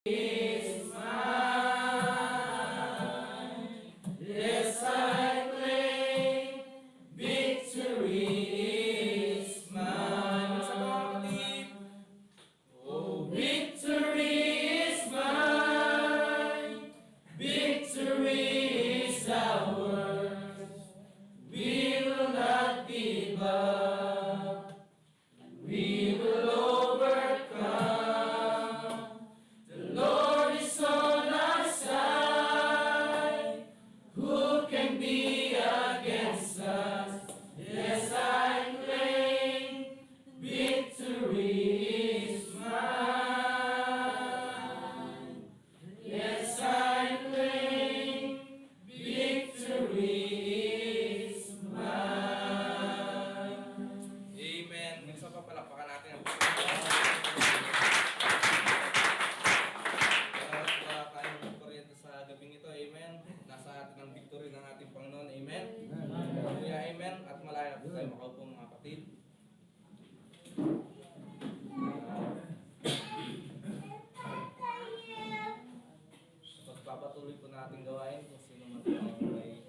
is mine. Yes, I claim victory is mine. Sa mga kapatid, oh, victory is mine. Victory is ours. We will not give up. We will overcome. The Lord is on our side. Who can be against us? Yes, I claim victory is mine. Yes, I claim victory is mine. Amen. Minsan pa palakpakan natin ang tayong kuryente sa gabing ito. Amen. Nasa atin ang victory ng ating Panginoon. Amen. Hallelujah. Amen. At malaya po tayo makaupo mga kapatid. Pagpapatuloy po natin gawain kung sino man may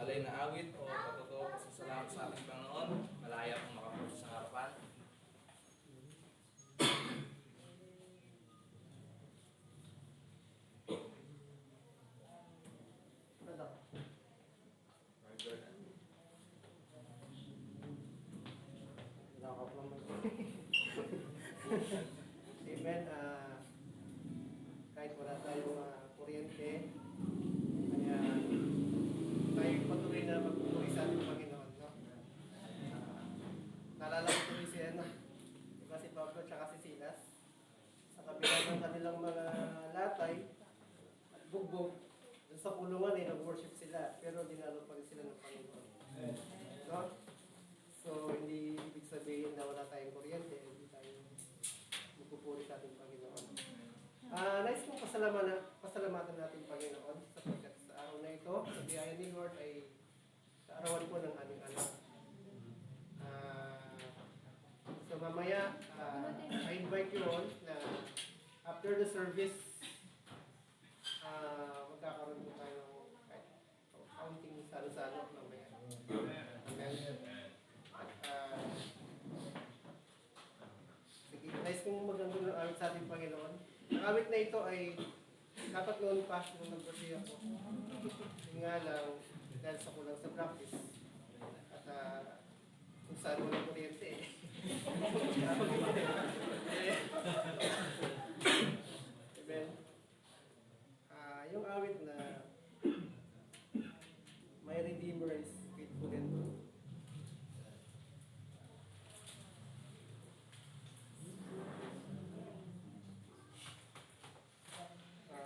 alay na awit o patutuo sa salamat sa ating Panginoon. Malaya pong makapunta sa harapan. Amen. Kahit wala tayong kuryente, kaya tayo patuloy na magpupuri sa ating Panginoon. No? Naalala ko tuloy si diba si Pablo at si Silas, sa kabila ng kanilang mga latay at bugbog, dun sa kulungan nag-worship sila, pero dinalo pa rin sila ng Panginoon. No? So, hindi ibig sabihin na wala tayong kuryente, hindi tayo magpupuri sa ating Panginoon. Nice kong pasalamatan natin Panginoon sapagkat sa araw na ito, sa biyaya ni Lord ay kaarawan po ng aming anak. So mamaya, I invite you all na after the service, magkakaroon po tayo ng counting salo-salo mamaya. Amen. Sige, nice kong magandang ng awit sa ating Panginoon. Ang awit na ito ay dapat noon pa nung nag-pray ako. Yung nga lang, dahil sa kulang sa practice. At kung saan walang kuryente eh. Amen. Yung awit na my Redeemer is faithful and true.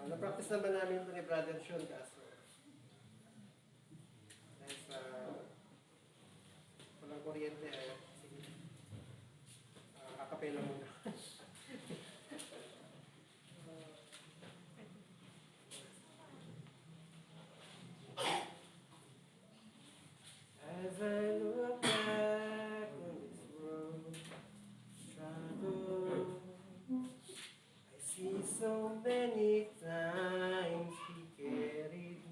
Na-practice naman namin ito ni Brother Sean kaso dahil sa walang kuryente sige akapela muna. As I look back on this world struggle, I see so many times He carried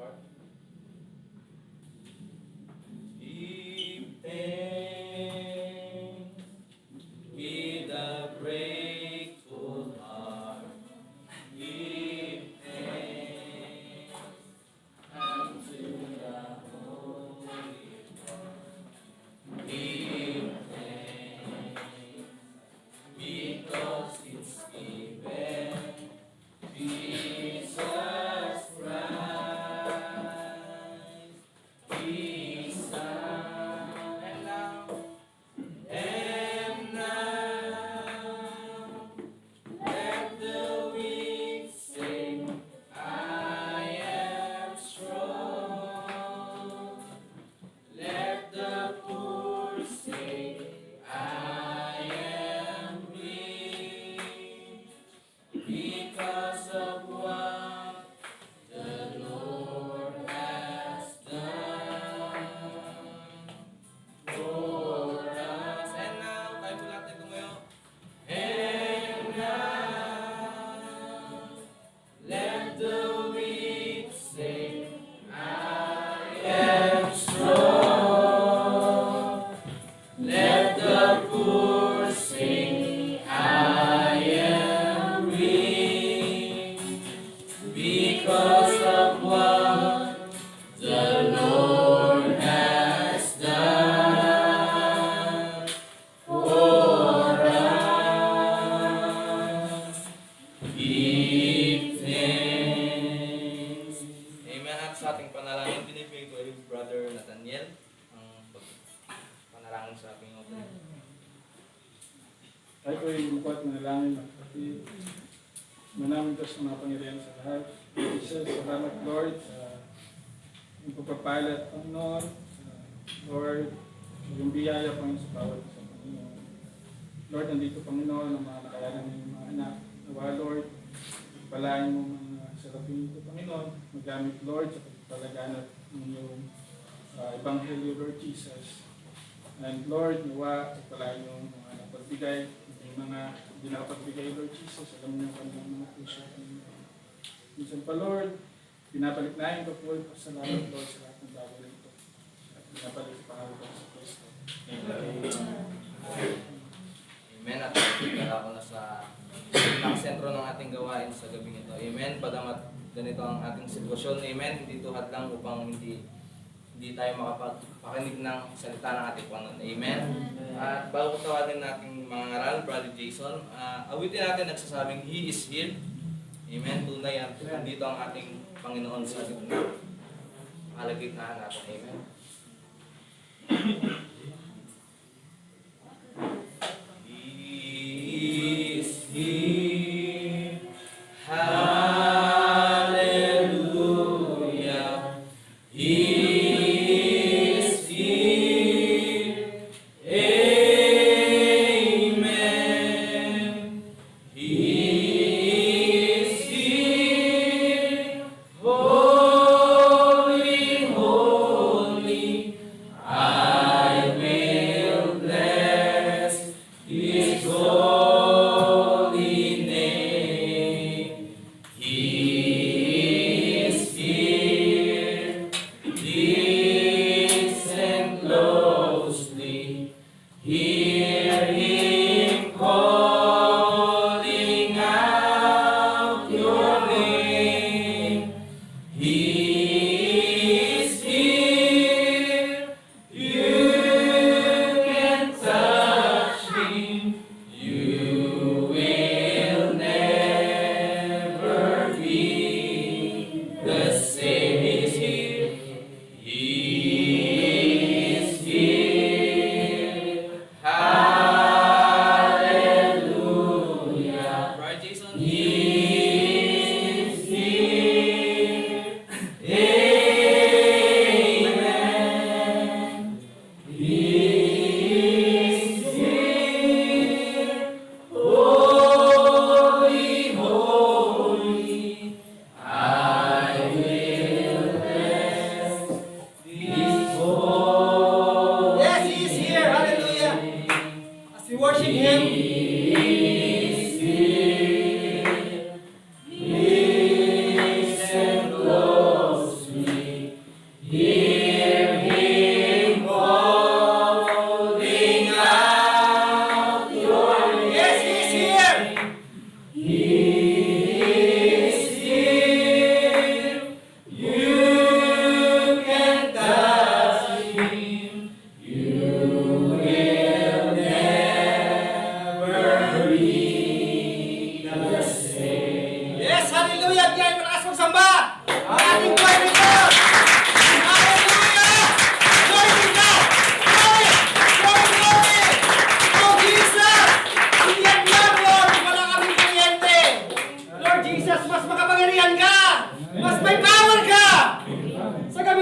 part. Give thanks with a grateful heart. Give thanks unto the Holy One. Give thanks because it's given. Jesus Christ, His Son. And now, let the weak say, I am strong. Let the poor say, I am weak. Because of what the Lord has done for us. And now, tayo po natin tumayo. And now, let the weak say, I am strong. Let the poor say, I am weak. Because of what the Lord has done for us. Give thanks. Amen. At sa ating panalangin, binibigay ko yung Brother Nathaniel ang panalangin sa ating opening. Tayo ko yung bukat na langin at kapatid. Manamin ka sa mga pangyarihan sa lahat. Jesus, salamat Lord sa yung pagpapala at Panginoon. Lord, yung biyaya Panginoon sa bawat sa Panginoon. Lord, nandito Panginoon ang mga nakayanan ng mga anak. Nawa Lord, pagpalain mo mga sarapin ito Panginoon. Magamit Lord sa pagpalaganap ng iyong Ebanghelyo Lord Jesus. And Lord, nawa, pagpalain mo mga napagbigay, yung mga hindi nakapagbigay Lord Jesus. Alam niyo kanilang mga puso Panginoon. Minsan pa Lord, pinabalik na yung kapul sa lahat Lord sa lahat ng bagay na ito. At pinabalik sa pangalan ko sa Kristo. Amen. At nakikita ko na sa pinakasentro ng ating gawain sa gabing ito. Amen. Pagamat ganito ang ating sitwasyon. Amen. Hindi ito hadlang upang hindi tayo makapagpakinig ng salita ng ating Panginoon. Amen. At bago tawagin natin mga ngaral, Brother Jason, awitin natin nagsasabing, He is here. Amen. Tunay at dito ang ating Panginoon sa gitna. Kalagitnaan natin. Amen. He is here. Hallelujah. He is here. Amen. He is here. Holy, holy, I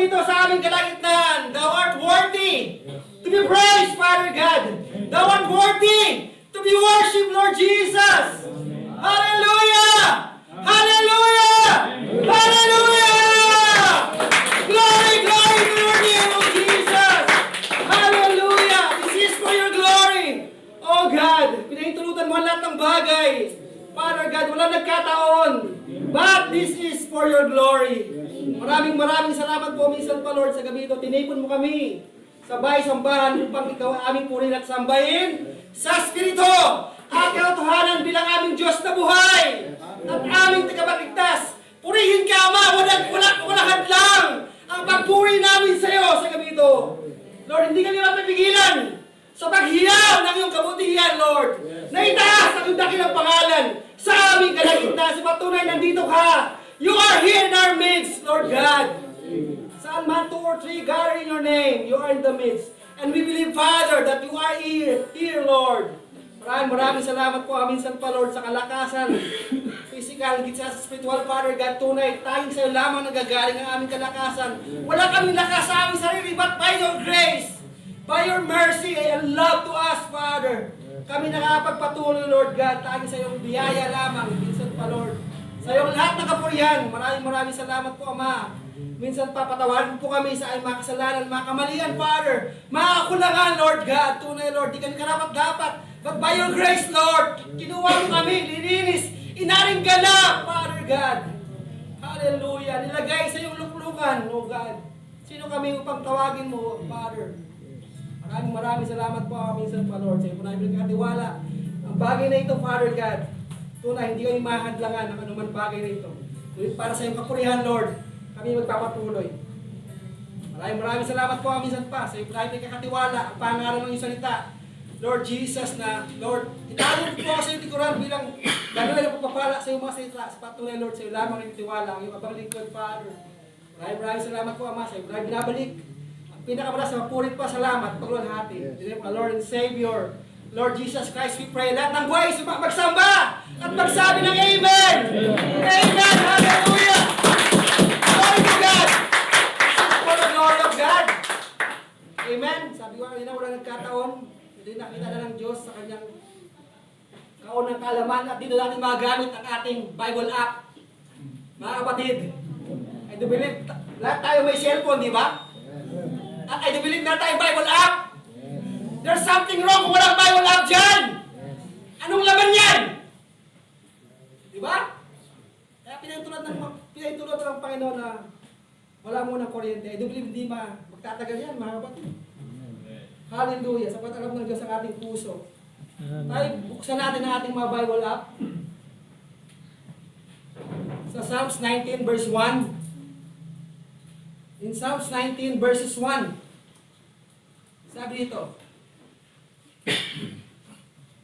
rito sa aming kalagitnaan. Thou art worthy to be praised, Father God. Thou art worthy to be worshipped, Lord Jesus. Hallelujah! Hallelujah! Hallelujah! Glory, glory to your name, O Jesus! Hallelujah! This is for your glory. Oh God, pinahintulutan mo ang lahat ng bagay. Father God, walang nagkataon. But this is for your glory. Maraming salamat po minsan pa, Lord, sa gabi ito. Tinipon mo kami sa bahay-sambahan upang ikaw ang aming purihin at sambahin sa Espiritu at katotohanan bilang aming Diyos na buhay at aming tagapagligtas. Purihin ka, Ama. Walang hadlang ang pagpuri namin sa iyo sa gabi ito. Lord, hindi kami mapipigilan sa paghiyaw ng iyong kabutihan, Lord. Naitaas ang iyong dakilang pangalan sa aming kalagitnaan. Sa patunay, nandito ka. You are here in our midst, Lord God. Saan man 2 or 3 gather in your name, you are in the midst. And we believe, Father, that you are here, Lord. Maraming salamat po, minsan pa, Lord, sa kalakasan, physical, sa spiritual, Father God, tunay, tayong sa iyo lamang nagagaling ang aming kalakasan. Wala kaming lakas sa aming sarili, but by your grace, by your mercy and love to us, Father, kami nakapagpatuloy, Lord God, tayong sa iyong biyaya lamang, minsan pa, Lord. Sa iyong lahat ng kapurihan, maraming salamat po, Ama. Minsan pa, patawarin po kami sa aming mga kasalanan, mga kamalian, Father. Mga kakulangan, Lord God. Tunay, Lord, di kami karapat-dapat. But by your grace, Lord, kinuha mo kami, lininis, inaring ganap, Father God. Hallelujah. Nilagay sa iyong luklukan, oh God. Sino kami upang tawagin mo, Father? Maraming salamat po, minsan pa, Lord. Sa iyo po namin pinagkatiwala. Ang bagay na ito, Father God, tunay, hindi kami mahadlangan ng anuman bagay na ito. Ngunit para sa iyong kapurihan, Lord, kami magpapatuloy. Maraming salamat po, minsan pa. Sa iyo po namin pinagkatiwala ang pangalan ng iyong salita. Lord Jesus, na Lord, inaalon po sa iyong likuran bilang gagawin ang pagpapala sa iyong mga salita. Sa patunay, Lord, sa iyo lamang ang tiwala, ang iyong abang lingkod, Father. Maraming salamat po, Ama. Sa iyo maraming binabalik. Ang pinakamalas na mapulit pa, salamat, pagluwalhati. In the name of our Lord and Savior, Lord Jesus Christ, we pray. Lahat ng buhay, magsamba at magsabi ng Amen! Amen! Hallelujah! Glory to God! For the glory of God! Amen! Sabi ko kanina, wala nagkataon. Hindi nakita na ng Diyos sa kanyang kaunang kaalaman at dito natin magagamit ang ating Bible app. Mga kapatid, I do believe, lahat tayo may cellphone, di ba? At I do believe na tayo Bible app. There's something wrong kung walang Bible app dyan. Anong laman yan? Di ba? Kaya pinahintulot ng Panginoon na wala muna kuryente. I do believe hindi magtatagal yan, mga kapatid. Hallelujah. Sapat alam ng Diyos ang ating puso. Tayo, buksan natin ang ating mga Bible app. Sa Psalms 19 verse 1. In Psalms 19 verses 1. Sabi dito,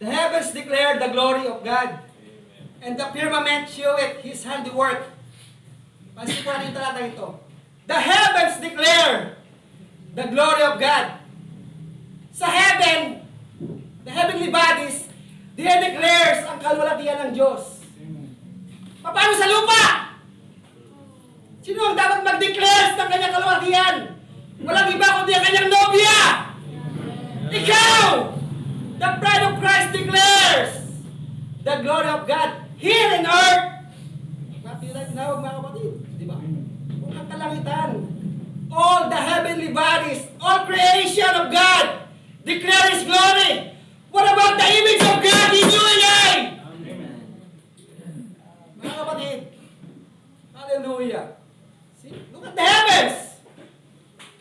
the heavens declare the glory of God, and the firmament showeth His handiwork. Pansin po natin yung talata ito. The heavens declare the glory of God. Sa heaven, the heavenly bodies, they declares ang kalwalatian ng Diyos. Paano sa lupa? Sino ang dapat mag-declares ng kanyang kalwalatian? Walang iba kundi ang kanyang nobya. Ikaw! The bride of Christ declares the glory of God here in earth. Matilag na huwag mga kapatid. Di ba? Kung ang kalangitan, all the heavenly bodies, all creation of God declare His glory. What about the image of God in you and I? Mga kapatid, hallelujah. See? Look at the heavens.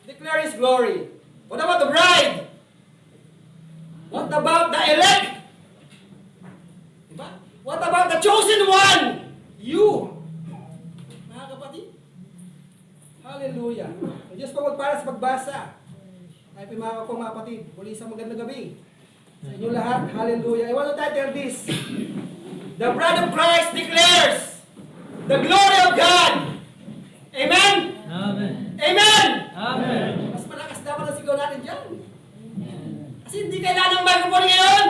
Declare His glory. What about the bride? What about the elect? Diba? What about the chosen one? You. Mga kapatid. Hallelujah. Diyos po magpara sa pagbasa. Ay mga kapatid, muli sa magandang gabi. Sa inyo lahat, hallelujah. I want to title this, The bride of Christ declares the glory of God. Amen? Amen. Amen? Amen. Mas malakas dapat ang sigaw natin dyan. Kasi hindi kailangan ng microphone ngayon.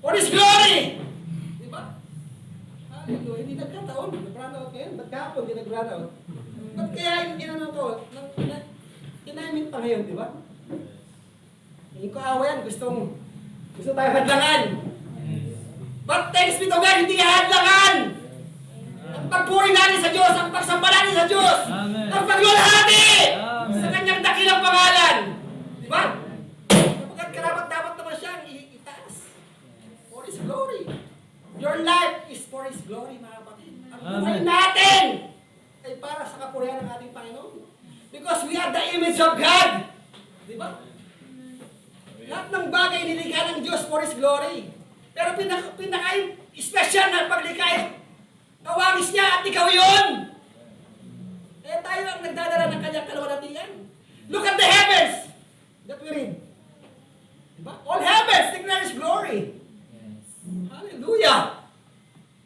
For His glory. Diba? Hallelujah. Hindi nagkataon. Nag-run out ngayon. Ba't kahapon hindi nag-run out? Ba't kaya inano to? Inamin pa ngayon, di ba? Hindi ko awa yan. Gusto tayo hadlangan. But thanks be to God, hindi hadlangan. Ang pagpuri natin sa Diyos, ang pagsamba natin sa Diyos, ang paglulahati sa kanyang dakilang pangalan. Di ba? Kapag karapat dapat naman siyang itaas. For His glory. Your life is for His glory, mga kapatid. Ang buhay natin ay para sa kapurihan ng ating Panginoon. Because we are the image of God. Di ba? Lahat ng bagay nilikha ng Diyos for His glory. Pero pinaka-special na paglikha, kawangis niya at ikaw yun. Eh tayo ang nagdadala ng kanyang kalwalhatian. Look at the heavens that we read. Diba? All heavens declare His glory. Hallelujah.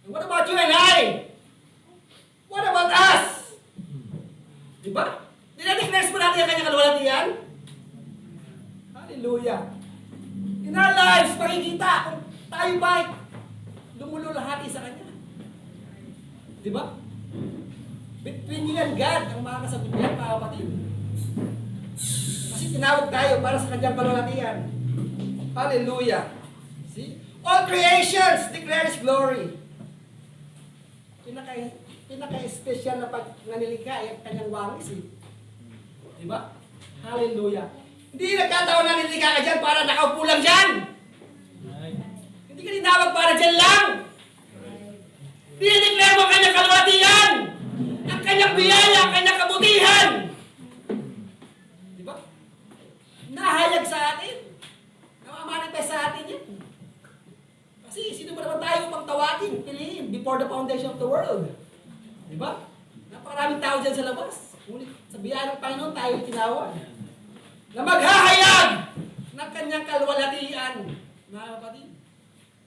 And what about you and I? What about us? Diba? Dinadeclare mo natin ang kanyang kalwalhatian? Hallelujah. In our lives, makikita kung tayo ba lumululahati sa Kanya. Diba? Between you and God, ang makakasagot niyan, mga kapatid. Kasi tinawag tayo para sa Kanyang kalwalhatian. Hallelujah. See? All creations declare His glory. Pinaka-special na pag nanilikha ay ang Kanyang wangis eh. Diba? Hallelujah. Hindi nagkataon na nanilikha ka dyan para nakaupo lang dyan. Hindi ka tinawag para dyan lang. Dinideclare mo ang kanyang kalwalhatian, ang kanyang biyaya, ang kanyang kabutihan. Diba? Nahayag sa atin. Namamanifest sa atin yan. Kasi sino ba naman tayo upang tawagin, piliin, before the foundation of the world. Diba? Napakaraming tao dyan sa labas. Ngunit sa biyaya ng Panginoon tayo tinawag. Na maghahayag ng kanyang kalwalhatian, mga kapatid.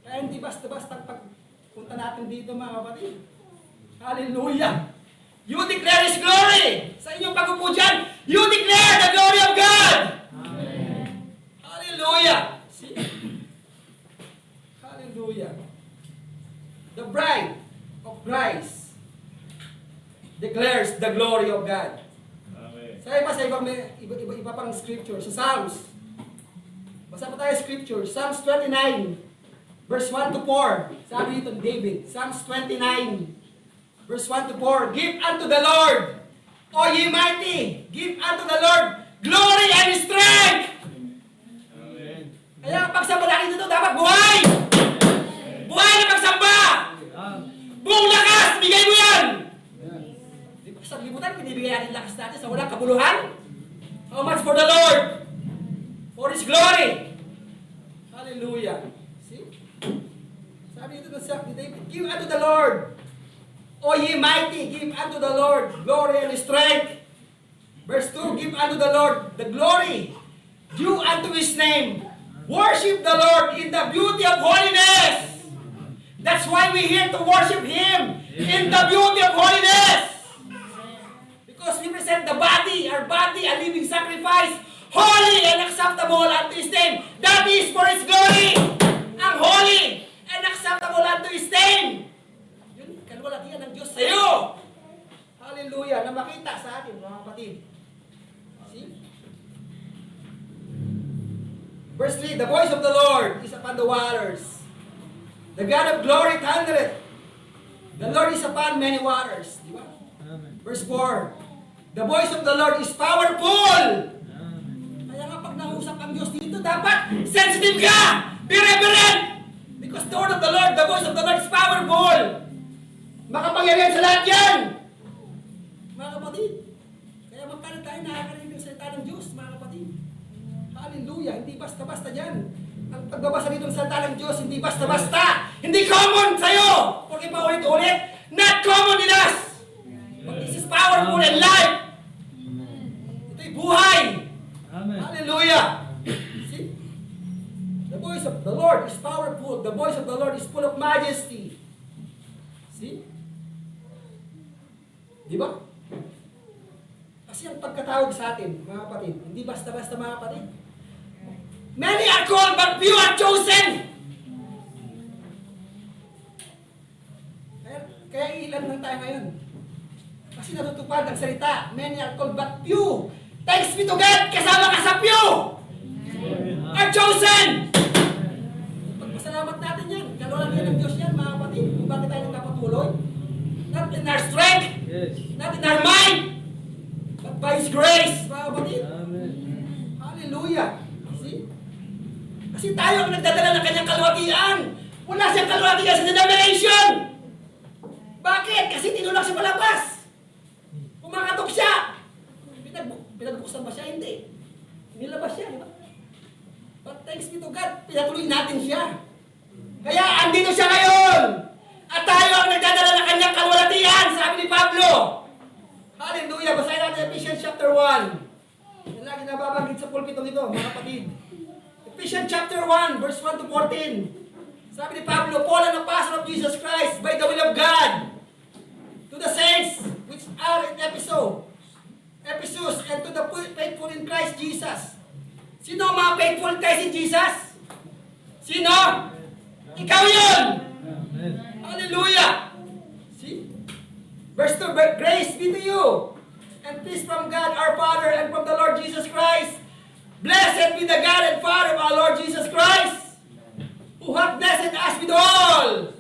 Kaya hindi basta-basta pagpunta natin dito, mga kapatid. Hallelujah! You declare His glory! Sa inyong pag-upo dyan, you declare the glory of God! Amen. Hallelujah! See? Hallelujah! The bride of Christ declares the glory of God. Sa iba pang scripture, sa Psalms. Basa pa tayo scripture. Psalms 29, verse 1 to 4. Sabi dito ni David, Psalms 29, verse 1 to 4. Give unto the Lord, O ye mighty, give unto the Lord glory and strength. Amen. Kaya ang pagsamba natin dito, dapat buhay! Buhay na pagsamba! Buong lakas, bigay mo yan! Sa libutan, pinibigay natin lakas natin sa walang kabuluhan. How much for the Lord? For His glory. Hallelujah. See? Sabi ito ng ni David, give unto the Lord, O ye mighty, give unto the Lord glory and strength. Verse 2, give unto the Lord the glory due unto His name. Worship the Lord in the beauty of holiness. That's why we're here to worship Him in the beauty of holiness. Because we present the body, our body, a living sacrifice, holy and acceptable unto His name. That is for His glory. Ang holy and acceptable unto His name. Yun, kalwalhatian ng Diyos sa iyo. Hallelujah. Na makita sa atin, mga kapatid. See? Verse 3, the voice of the Lord is upon the waters. The God of glory thundereth. The Lord is upon many waters. Di ba? Verse 4, the voice of the Lord is powerful. Kaya nga pag nausap ang Diyos dito, dapat sensitive ka! Be reverent! Because the word of the Lord, the voice of the Lord is powerful. Makapangyarihan sa lahat yan! Mga kapatid, kaya magkano tayo nakakarinig ng salita ng Diyos, mga kapatid? Hallelujah! Hindi basta-basta dyan. Ang pagbabasa dito ng salita ng Diyos, hindi basta-basta! Hindi common sa'yo! Porque paulit-ulit, not common in us! But this is powerful and life. Ito'y buhay. Amen. Hallelujah. See? The voice of the Lord is powerful. The voice of the Lord is full of majesty. See? Di ba? Kasi ang pagkatawag sa atin, mga kapatid, hindi basta-basta mga kapatid. Many are called, but few are chosen. Kaya ilan lang tayo ngayon. Kasi natutupad ang salita. Many are called but few. Thanks be to God, kasama ka sa few. Are chosen. Pagpasalamat natin yan. Kalulagyan ng Diyos yan, mga kapatid. Kung bakit tayo nagpapatuloy. Not in our strength. Yes. Not in our mind. But by His grace, mga kapatid. Amen. Hallelujah. See? Kasi tayo ang nagdadala ng kanyang kalwatian. Wala siyang kalwatian sa denomination. Bakit? Kasi tinulak siya palabas. Kumakatok siya. Pinagbuksan ba siya? Hindi. Nilabas siya, di ba? But thanks be to God, pinatuloy natin siya. Kaya andito siya ngayon. At tayo ang nagdadala ng kanyang kalwalatian, sabi ni Pablo. Hallelujah. Basahin natin Ephesians chapter 1. Yan lagi nababanggit sa pulpitong ito, mga kapatid. Ephesians chapter 1, verse 1 to 14. Sabi ni Pablo, Paul, an apostle of Jesus Christ, by the will of God, to the saints which are in Ephesus, and to the faithful in Christ Jesus. Sino ang mga faithful in Christ in Jesus? Sino? Ikaw yun! Amen. Hallelujah! See? Verse 2, grace be to you, and peace from God our Father and from the Lord Jesus Christ. Blessed be the God and Father of our Lord Jesus Christ, who hath blessed us with all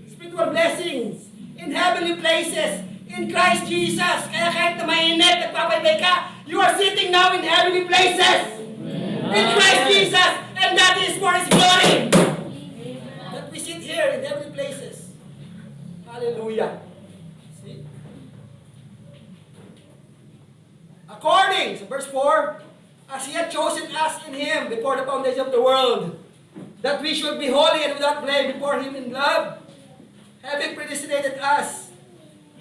spiritual blessings in heavenly places in Christ Jesus. Kaya kahit na mainit, nagpapaybay ka, you are sitting now in heavenly places in Christ Jesus, and that is for His glory. That we sit here in heavenly places. Hallelujah. See? According, so verse 4, as He had chosen us in Him before the foundation of the world, that we should be holy and without blame before Him in love, having predestinated us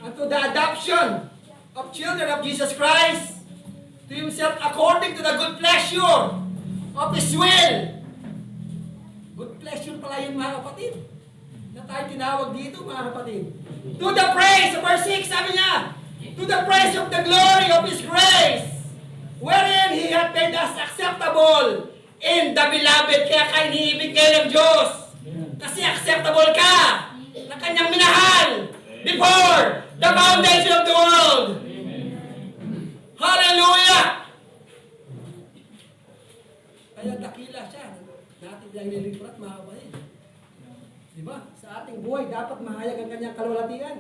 unto the adoption of children of Jesus Christ to Himself according to the good pleasure of His will. Good pleasure pala yun, mga kapatid. Na tayo tinawag dito, mga kapatid. To the praise, sa verse 6, sabi niya, to the praise of the glory of His grace, wherein He hath made us acceptable in the beloved. Kaya kayo iniibig kayo ng Diyos. Kasi acceptable ka na kanyang minahal before the foundation of the world. Hallelujah! Kaya dakila siya. Natin lang niliprat, mga kapatid. Diba? Sa ating buhay, dapat mahayag ang kanyang kalwalatian.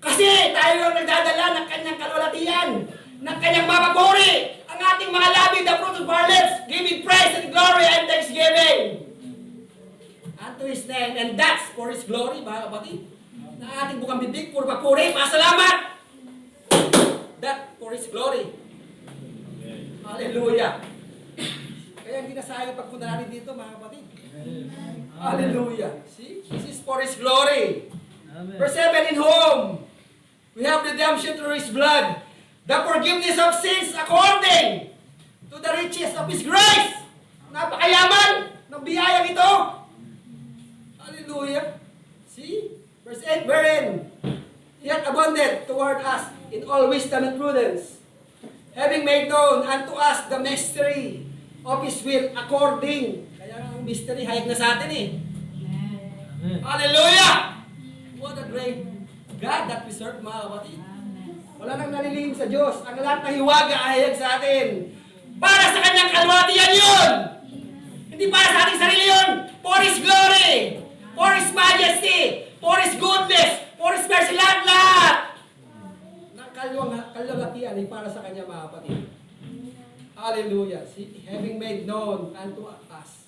Kasi tayo ang nagdadala ng kanyang kalwalatian, ng kanyang mapapuri, ang ating mga labi, the fruit of our lips, giving praise and glory and thanksgiving unto His name, and that's for His glory, mga kapatid. Na ating bukang bibig, puro papuri, pasalamat. That for His glory. Hallelujah. Kaya hindi na sayang pagpunta natin dito, mga kapatid. Hallelujah. See? This is for His glory. Amen. Verse 7, in whom we have redemption through His blood, the forgiveness of sins according to the riches of His grace. Napakayaman ng biyayang ito. Hallelujah. See? Verse 8, wherein He hath abundant toward us in all wisdom and prudence, having made known unto us the mystery of His will according. Kaya ang mystery, hayag na sa atin eh. Amen. Hallelujah! What a great God that we serve, mga kapatid. Wala nang nalilihim sa Diyos. Ang lahat ng hiwaga ay hayag sa atin. Para sa kanyang kalwatian yun! Hindi para sa ating sarili yun! For His glory! For His majesty! For His goodness! For His mercy! Lahat! Ng kalwatian ay para sa kanya, mga kapatid. Hallelujah! See, having made known unto us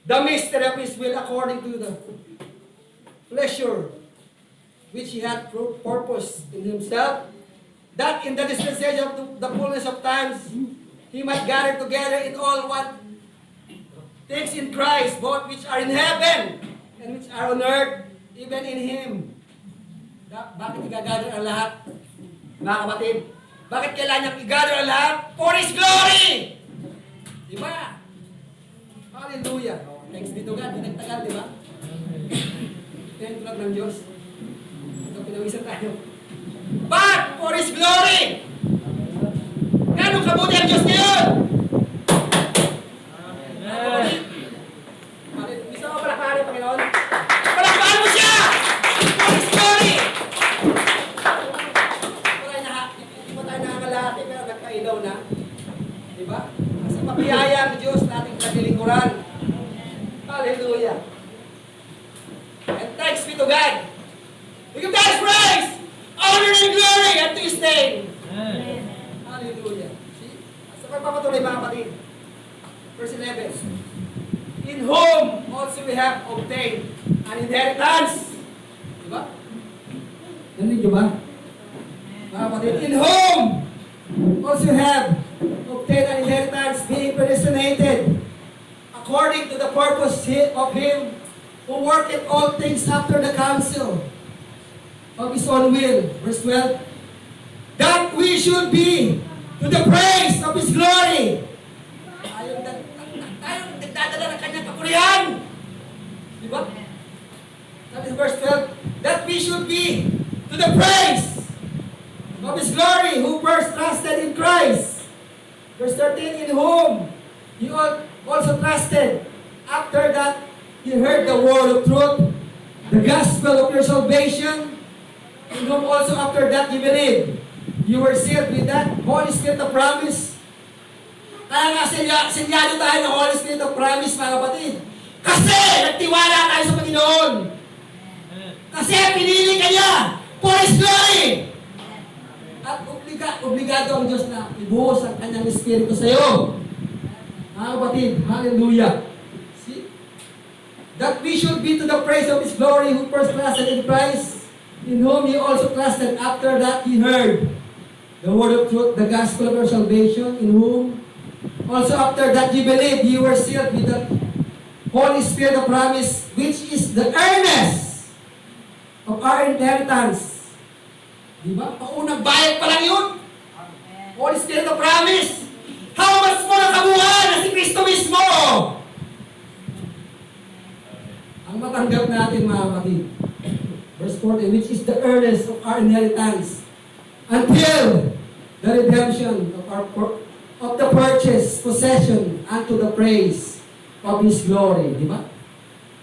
the mystery of His will according to the pleasure which He had purposed in Himself, that in the dispensation of the fullness of times He might gather together in all what things in Christ, both which are in heaven and which are on earth, even in Him. Bakit i-gather ang lahat, mga kapatid? Bakit kailangan niyang i-gather ang lahat? For His glory! Diba? Hallelujah! Thanks be to God. Pinagtagal, diba? Yan tulad ng Diyos. Ito, pinawisan tayo. But for His glory! Ganong kabuti ang Diyos ngayon? Amen. Bisa mo palakpakan, Panginoon? Palakpakan mo siya! For His glory! nagpailaw na. Diba? Kasi mapiyaya ng Diyos na ating naglilingkuran. Hallelujah. And thanks be to God. We give God praise, honor, and glory unto His name. Hallelujah. See? Sa pagpapatuloy mga kapatid. Verse 11. In whom also we have obtained an inheritance. Diba? Narinig nyo ba? Mga kapatid, in whom also have obtained an inheritance, being predestinated according to the purpose of Him who worketh all things after the counsel of His own will. Verse 12. That we should be to the praise of His glory. Tayong nagdadala ng kanyang kapurihan. Diba? That is verse 12. That we should be to the praise of His glory, who first trusted in Christ. Verse 13, in whom you also trusted, after that you heard the word of truth, the gospel of your salvation, in whom also after that you believed, you were sealed with that Holy Spirit of promise. Kaya nga sinyado tayo ng Holy Spirit of promise, mga kapatid. Kasi nagtiwala tayo sa Panginoon. Kasi pinili ka niya for His glory. At obligado ang Diyos na ibuhos ang kanyang Espiritu sa iyo. Mga kapatid, hallelujah. See? That we should be to the praise of His glory, who first trusted in Christ, in whom you also trusted after that ye heard the word of truth, the gospel of your salvation, in whom also after that ye believed, you were sealed with the Holy Spirit of promise, which is the earnest of our inheritance. Diba? Paunang bayad pa lang yun. Holy Spirit of promise. How much more ang kabuuan na si Kristo mismo? Ang matanggap natin, mga kapatid. Verse 14, which is the earnest of our inheritance until the redemption of the purchased possession unto the praise of His glory. Di ba?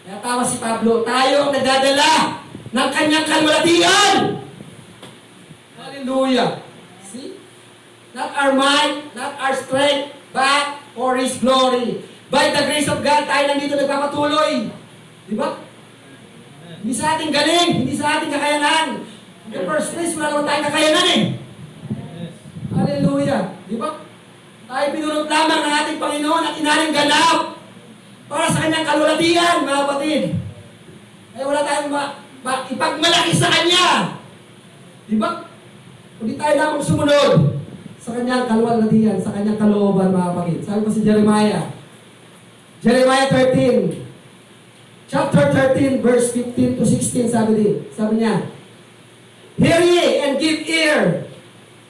Kaya tama si Pablo, tayo ang nagdadala ng kanyang kalwalatian. Hallelujah. See? Not our might, not our strength, but for His glory. By the grace of God, tayo nandito nagpapatuloy. Di ba? Hindi sa ating galing, hindi sa ating kakayanan. In the first place, wala naman tayong kakayanan eh. Hallelujah. Di ba? Tayo pinunod lamang ng ating Panginoon at inaring ganap para sa kanyang kalwalatian, mga kapatid. Kaya wala tayong ipagmalaki sa Kanya. Di ba? Kundi tayo lamang sumunod sa kanyang kalwalatian, sa kanyang kalooban, mga kapatid. Sabi pa si Jeremiah. Jeremiah 13. Chapter 13, verse 15 to 16, sabi niya, hear ye and give ear.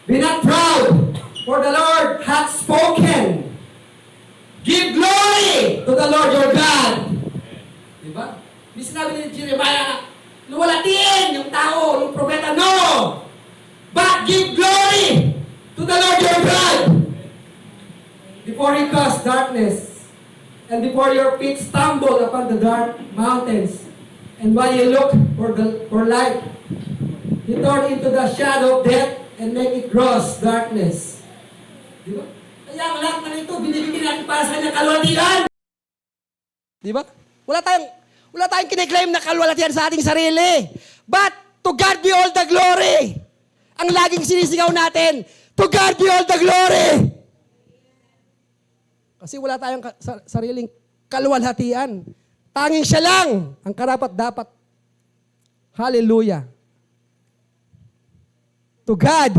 Be not proud, for the Lord hath spoken. Give glory to the Lord your God. Diba? Hindi sinabi ni Jeremiah na luwalatiin yung tao, yung propeta, no! But give glory to the Lord your God. Before He caused darkness, and before your feet stumble upon the dark mountains, and while you look for light, He turned into the shadow of death and make it gross darkness. Di ba? Kaya ang lahat na ito, binibigyan natin para sa kanyang kalwalatian. Di ba? Wala tayong kiniklaim na kalwalatian sa ating sarili. But to God be all the glory. Ang laging sinisigaw natin, to God be all the glory. Kasi wala tayong sariling kalwalhatian. Tanging siya lang ang karapat-dapat. Hallelujah. To God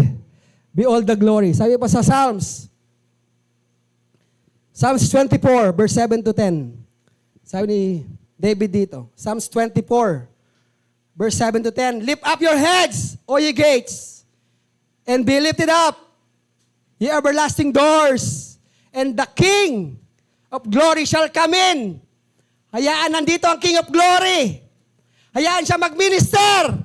be all the glory. Sabi pa sa Psalms 24, verse 7 to 10. Sabi ni David dito, Psalms 24, verse 7 to 10. Lift up your heads, O ye gates, and be lifted up, ye everlasting doors, and the King of glory shall come in. Hayaan nandito ang King of glory. Hayaan siya mag-minister.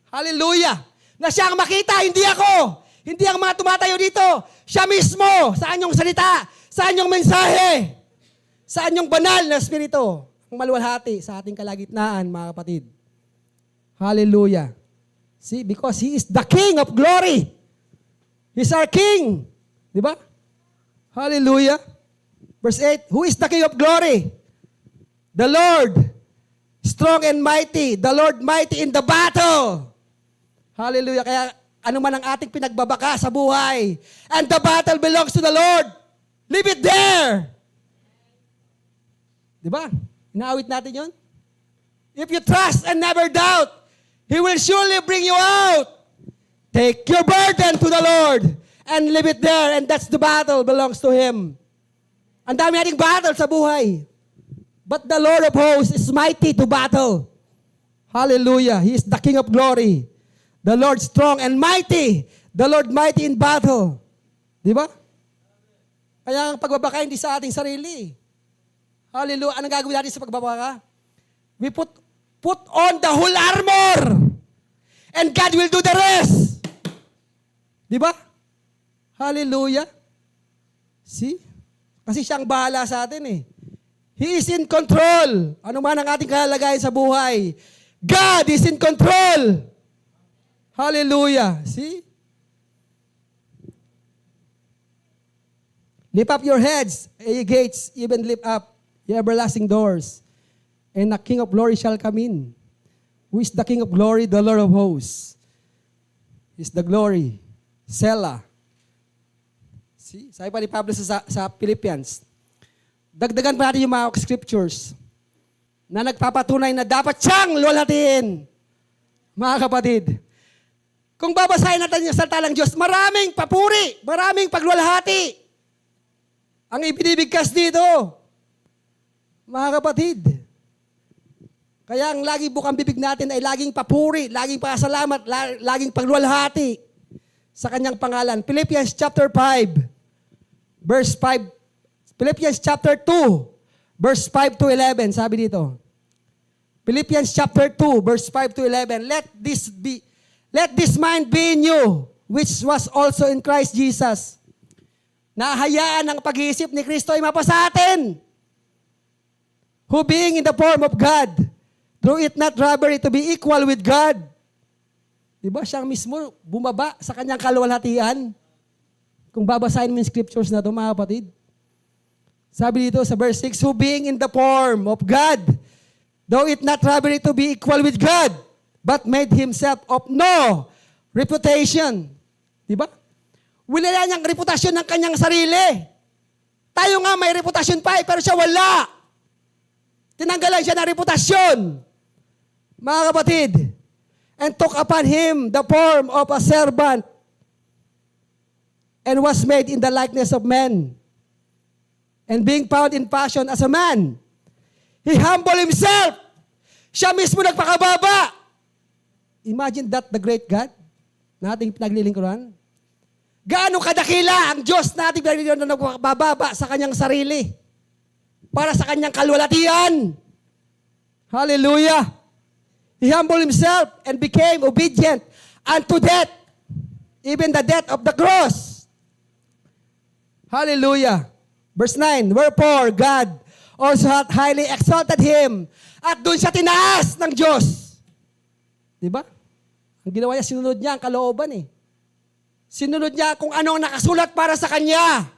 Hallelujah. Na siya ang makita, hindi ako. Hindi ang mga tumatayo dito. Siya mismo. Saan yung salita? Saan yung mensahe? Saan yung banal na spirito? Ang maluwalhati sa ating kalagitnaan, mga kapatid. Hallelujah. See, because He is the King of glory. He's our King. Di ba? Hallelujah. Verse 8, who is the King of glory? The Lord, strong and mighty. The Lord mighty in the battle. Hallelujah. Kaya ano man ang ating pinagbabaka sa buhay, and the battle belongs to the Lord. Leave it there. Di ba? Inaawit natin yon. If you trust and never doubt, He will surely bring you out. Take your burden to the Lord and leave it there, and that's the battle belongs to Him. Ang dami nating battle sa buhay. But the Lord of hosts is mighty to battle. Hallelujah. He is the King of glory. The Lord strong and mighty. The Lord mighty in battle. Di ba? Kaya ang pagbabaka hindi sa ating sarili. Hallelujah. Anong gagawin natin sa pagbabaka? We put on the whole armor. And God will do the rest. Di ba? Hallelujah. See? Kasi siya ang bahala sa atin eh. He is in control. Ano man ang ating kalagayan sa buhay. God is in control. Hallelujah. See? Lift up your heads, ye gates, even lift up ye everlasting doors. And the King of glory shall come in. Who is the King of glory? The Lord of hosts. Is the glory. Selah. See? Sabi pa ni Pablo sa Philippians. Dagdagan pa natin yung mga scriptures na nagpapatunay na dapat siyang luwalhatiin. Mga kapatid, kung babasahin natin yung salita ng Diyos, maraming papuri, maraming pagluwalhati ang ibinibigkas dito. Mga kapatid, kaya ang lagi bukang bibig natin ay laging papuri, laging pasalamat, laging pagluwalhati sa kanyang pangalan. Philippians chapter 5, verse 5. Philippians chapter 2, verse 5 to 11, sabi dito. Philippians chapter 2, verse 5 to 11. Let this mind be in you, which was also in Christ Jesus. Nahayaan ang pag-iisip ni Kristo ay mapa sa atin. Who being in the form of God, through it not robbery to be equal with God. Diba? Siya mismo bumaba sa kanyang kaluwalhatian. Kung babasahin mo yung scriptures na ito, mga kapatid. Sabi dito sa verse 6, who being in the form of God, though it not robbery to be equal with God, but made himself of no reputation. Diba? Wala niyang reputasyon ng kanyang sarili. Tayo nga may reputasyon pa pero siya wala. Tinanggalan siya ng reputasyon. Mga kapatid, and took upon him the form of a servant and was made in the likeness of men. And being found in fashion as a man, he humbled himself. Siya mismo nagpakababa. Imagine that, the great God na ating pinaglilingkuran. Gaano kadakila ang Diyos na ating pinaglilingkuran na nagpakababa sa kanyang sarili para sa kanyang kalwalatian. Hallelujah. He humbled himself and became obedient unto death, even the death of the cross. Hallelujah. Verse 9, wherefore God also hath highly exalted him. At doon siya tinaas ng Diyos. Diba? Ang ginawa niya, sinunod niya ang kalooban eh. Sinunod niya kung ano ang nakasulat para sa kanya.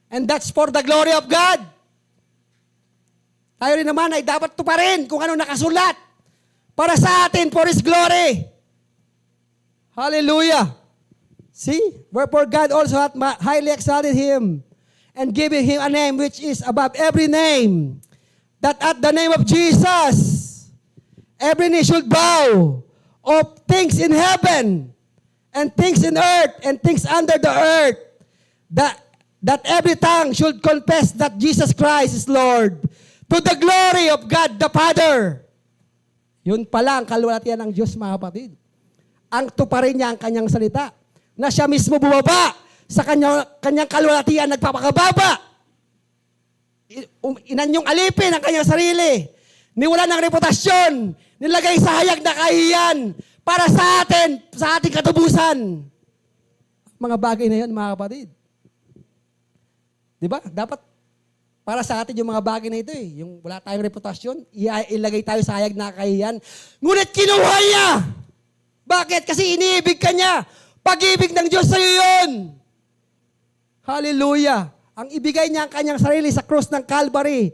And that's for the glory of God. Tayo rin naman ay dapat tuparin kung ano nakasulat para sa atin for His glory. Hallelujah. See? Wherefore God also hath highly exalted him and giving him a name which is above every name, that at the name of Jesus, every knee should bow, of things in heaven, and things in earth, and things under the earth, that every tongue should confess that Jesus Christ is Lord, to the glory of God the Father. Yun pala ang kalwalatian ng Diyos, mga kapatid. Ang tuparin niya ang kanyang salita, na siya mismo bumaba sa kanyang kalwalatian, nagpapakababa. Inanyong alipin ang kanyang sarili. Niwala ng reputasyon. Nilagay sa hayag na kahiyan para sa atin, sa ating katubusan. Mga bagay na yun, mga kapatid. Diba? Dapat para sa atin yung mga bagay na ito eh. Yung wala tayong reputasyon, ilagay tayo sa hayag na kahiyan. Ngunit kinuha niya. Bakit? Kasi iniibig ka niya. Pag-ibig ng Diyos sa'yo yun. Hallelujah. Ang ibigay niya ang kanyang sarili sa krus ng Calvary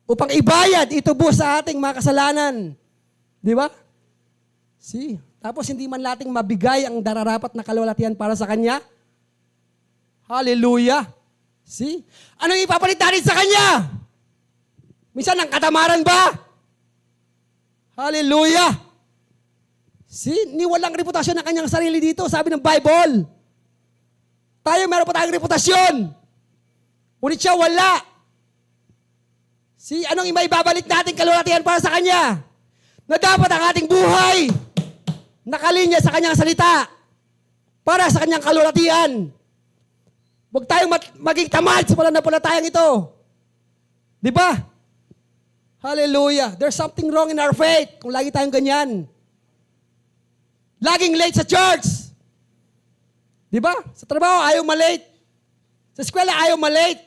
upang ibayad, itubos sa ating mga kasalanan. Di ba? See? Tapos hindi man nating mabigay ang dararapat na kaluwalhatian para sa Kanya. Hallelujah. See? Anong ipapalit natin sa Kanya? Minsan ang katamaran ba? Hallelujah. See? Niwalang reputasyon ng kanyang sarili dito, sabi ng Bible. Tayo meron pa tayong reputasyon. Ngunit siya wala. See? Anong ibaibabalik natin kaluwalhatian para sa Kanya? Na dapat ang ating buhay nakalinya sa Kanyang salita para sa Kanyang kaluwalhatian. Huwag tayong maging tamad sa pananampalatayang ito. Di ba? Hallelujah. There's something wrong in our faith kung lagi tayong ganyan. Laging late sa church. Di ba? Sa trabaho, ayaw malate. Sa eskwela, ayaw malate.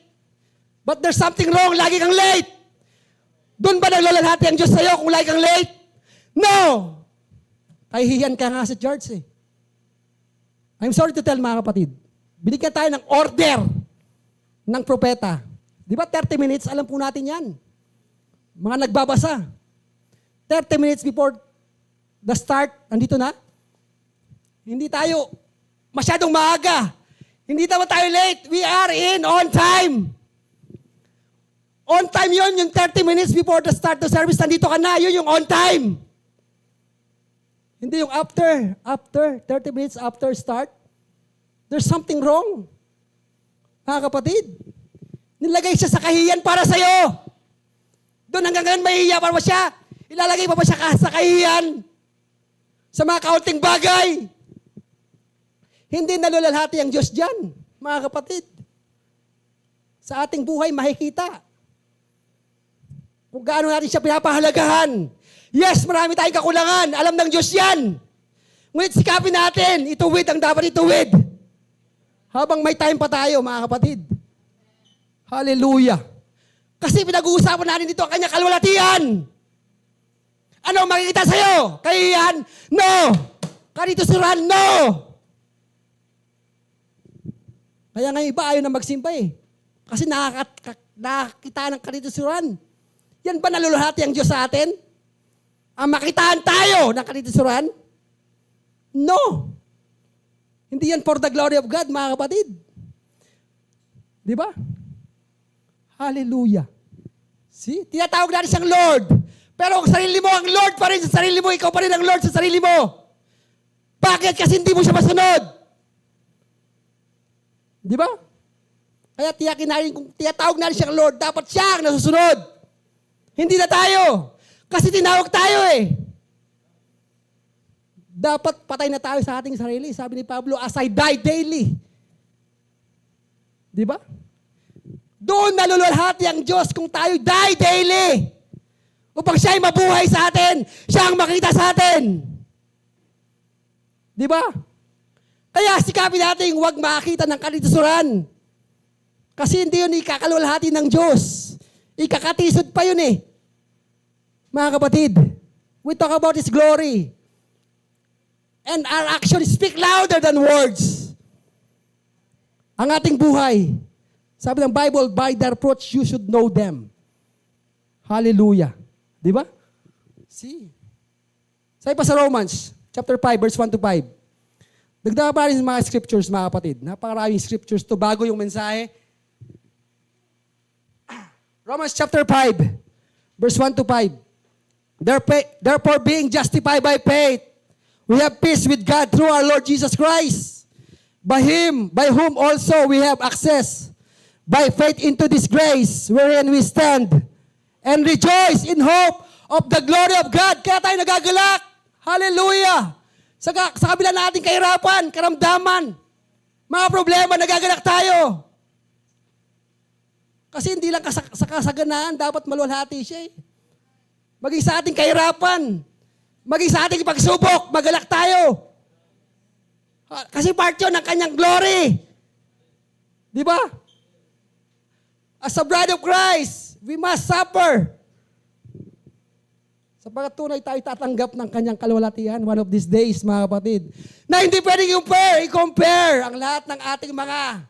But there's something wrong, lagi kang late. Doon ba naglalalhati ang Diyos sa'yo kung lagi kang late? No! Kahihiyan ka nga sa church eh. I'm sorry to tell mga kapatid, binigyan tayo ng order ng propeta. Di ba 30 minutes, alam po natin yan. Mga nagbabasa. 30 minutes before the start, nandito na. Hindi tayo masyadong maaga. Hindi naman tayo late. We are in on time. On time yun, yung 30 minutes before the start of service, nandito ka na. Yun yung on time. Hindi yung after, 30 minutes after start. There's something wrong. Mga kapatid, nilagay siya sa kahiyan para sa'yo. Doon hanggang ngayon mahihiya pa ba siya? Ilalagay pa ba siya sa kahiyan? Sa mga kaunting bagay? Hindi nalulalhati ang Diyos dyan, mga kapatid. Sa ating buhay, makikita kung gaano natin siya pinapahalagahan. Yes, marami tayong kakulangan. Alam ng Diyos yan. Ngunit sikapin natin, ituwid ang dapat ituwid. Habang may time pa tayo, mga kapatid. Hallelujah. Kasi pinag-uusapan natin dito ang kanyang kaluwalhatian. Ano ang makikita sa'yo? Kahihiyan? No! Kanitusuran? No! Kaya nga iba ayaw na magsimba eh. Kasi nakakita ng kanitusuran. Yan ba naluluhati ang Diyos sa atin? Ang makitaan tayo ng kanitusuran? No. Hindi yan for the glory of God, mga kapatid. Di ba? Hallelujah. See? Tinatawag natin siyang Lord. Pero kung sarili mo ang Lord pa rin sa sarili mo, ikaw pa rin ang Lord sa sarili mo. Bakit? Kasi hindi mo siya masunod. Di ba? Kaya tiyakin natin, kung tinatawag natin siyang Lord, dapat siya ang nasusunod. Hindi na tayo. Kasi tinawag tayo eh. Dapat patay na tayo sa ating sarili. Sabi ni Pablo, as I die daily. Di ba? Doon naluluwalhati ang Diyos kung tayo die daily. Upang siya ay mabuhay sa atin. Siya ang makita sa atin. Di ba? Kaya sikapin natin huwag makakita ng kanitusuran. Kasi hindi yun ikakaluwalhati ng Diyos. Ikakatisod pa yun eh. Mga kapatid, we talk about His glory. And our actions speak louder than words. Ang ating buhay, sabi ng Bible, by their fruits you should know them. Hallelujah. Di ba? See? Sabi pa sa Romans, chapter 5, verse 1 to 5. Nagdama pa rin mga scriptures, mga kapatid. Napakaraming scriptures to bago yung mensahe. Romans chapter 5, verse 1 to 5. Therefore, being justified by faith, we have peace with God through our Lord Jesus Christ. By whom also we have access, by faith into this grace, wherein we stand, and rejoice in hope of the glory of God. Kaya tayo nagagalak. Hallelujah! Sa kabila na ating kahirapan, karamdaman, mga problema, nagagalak tayo. Kasi hindi lang sa kasaganaan, dapat maluwalhati siya eh. Maging sa ating kahirapan, maging sa ating pagsubok, magalak tayo. Kasi part yun ng kanyang glory. Di ba? As a bride of Christ, we must suffer. Sapagkat tunay tayo tatanggap ng kanyang kalwalatian one of these days, mga kapatid. Na hindi pwedeng i-compare ang lahat ng ating mga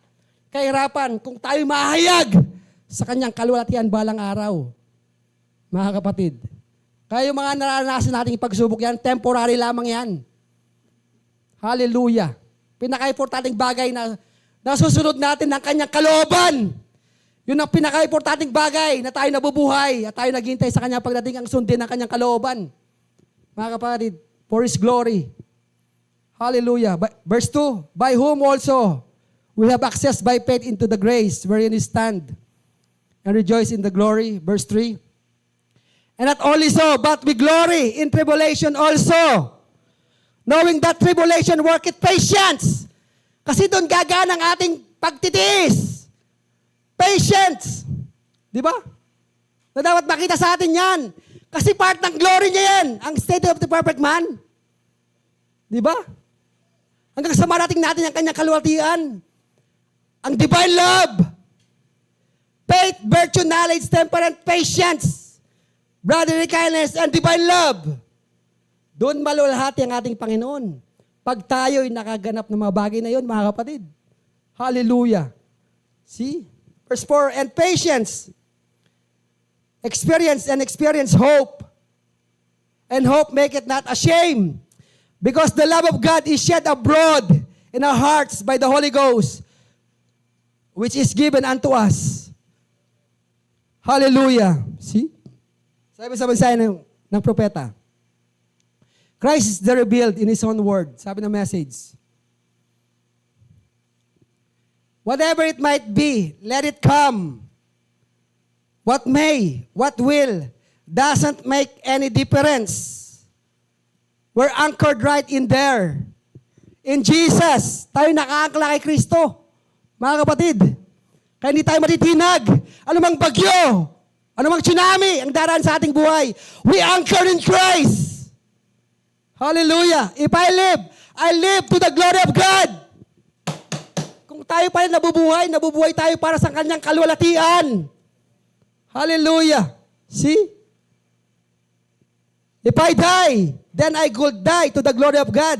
kahirapan kung tayo mahayag sa kanyang kalwalatian balang araw. Mga kapatid. Kaya yung mga naranasan nating pagsubok yan, temporary lamang yan. Hallelujah. Pinaka-importanting bagay na nasusunod natin ng kanyang kalooban. Yun ang pinaka-importanting bagay na tayo nabubuhay at tayo naghihintay sa kanyang pagdating ang sundin ng kanyang kalooban. Mga kapatid, for His glory. Hallelujah. Verse 2, by whom also we have access by faith into the grace wherein we stand and rejoice in the glory. Verse 3, and not only so, but we glory in tribulation also, knowing that tribulation worketh patience. Kasi doon gagaan ang ating pagtitiis. Patience. Di ba? Na dapat makita sa atin yan. Kasi part ng glory niya yan. Ang state of the perfect man. Di ba? Hanggang sa marating natin ang kanyang kalwalatian. Ang divine love. Faith, virtue, knowledge, temperance, patience, brotherly kindness, and divine love. Doon malulahati ang ating Panginoon. Pag tayo'y nakaganap ng mga bagay na yun, mga kapatid. Hallelujah. See? Verse 4, and patience. Experience hope. And hope maketh not ashamed. Because the love of God is shed abroad in our hearts by the Holy Ghost, which is given unto us. Hallelujah. See? Sabi sa mensahe ng propeta, Christ is the revealed in His own word. Sabi ng message. Whatever it might be, let it come. What may, what will, doesn't make any difference. We're anchored right in there. In Jesus, tayo nakaangkla kay Kristo. Mga kapatid, kaya hindi tayo matitinag. Anumang bagyo, anumang tsunami ang daraan sa ating buhay. We anchor in Christ. Hallelujah. If I live to the glory of God. Kung tayo pa rin nabubuhay tayo para sa kanyang kalwalatian. Hallelujah. See? If I die, then I could die to the glory of God.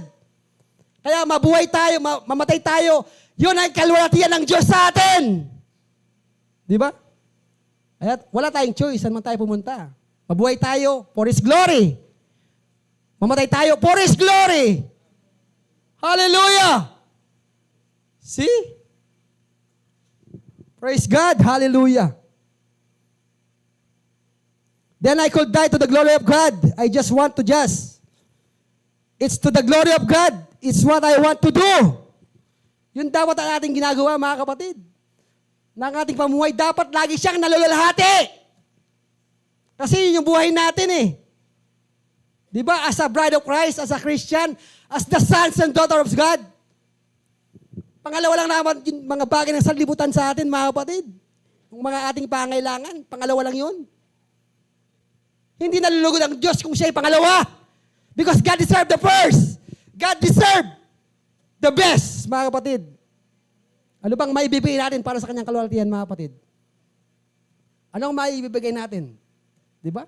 Kaya mabuhay tayo, mamatay tayo, yun ang kalwalatian ng Diyos sa atin. Di ba? At wala tayong choice saan man tayo pumunta. Mabuhay tayo for His glory. Mamatay tayo for His glory. Hallelujah! See? Praise God. Hallelujah. Then I could die to the glory of God. I just want to just. It's to the glory of God. It's what I want to do. Yun dapat ang ating ginagawa, mga kapatid. Na ang ating pamuhay, dapat lagi siyang nalulalhati. Kasi yun yung buhay natin eh. Di ba? As a bride of Christ, as a Christian, as the sons and daughters of God. Pangalawa lang naman yung mga bagay ng sanlibutan sa atin, mga kapatid. Yung mga ating pangailangan, pangalawa lang yun. Hindi nalulugod ang Diyos kung siya'y pangalawa. Because God deserved the first. God deserved the best, mga kapatid. Ano bang maibibigay natin para sa kanyang kalwalatian, mga kapatid? Anong maibibigay natin? Di ba?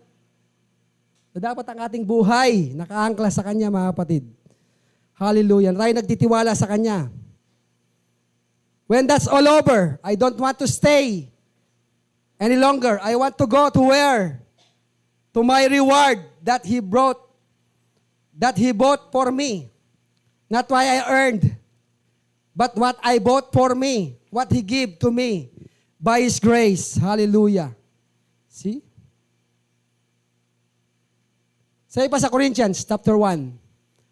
So, dapat ang ating buhay nakaangkla sa kanya, mga kapatid. Hallelujah. Tayo nagtitiwala sa kanya. When that's all over, I don't want to stay any longer. I want to go to where? To my reward that He brought, that He bought for me. Not what I earned, but what I bought for me, what He gave to me by His grace. Hallelujah. See? Say pa sa Corinthians chapter 1.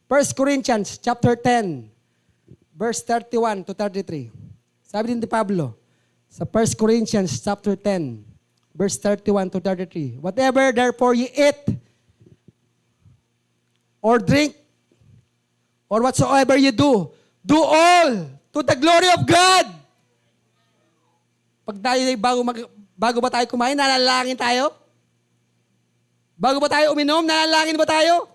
1 Corinthians chapter 10, verse 31 to 33. Sabi din ni Pablo, sa 1 Corinthians chapter 10, verse 31 to 33. Whatever therefore ye eat, or drink, or whatsoever you do all to the glory of God. Pag tayo, bago ba tayo kumain, nalalangin tayo? Bago ba tayo uminom, nalalangin ba tayo?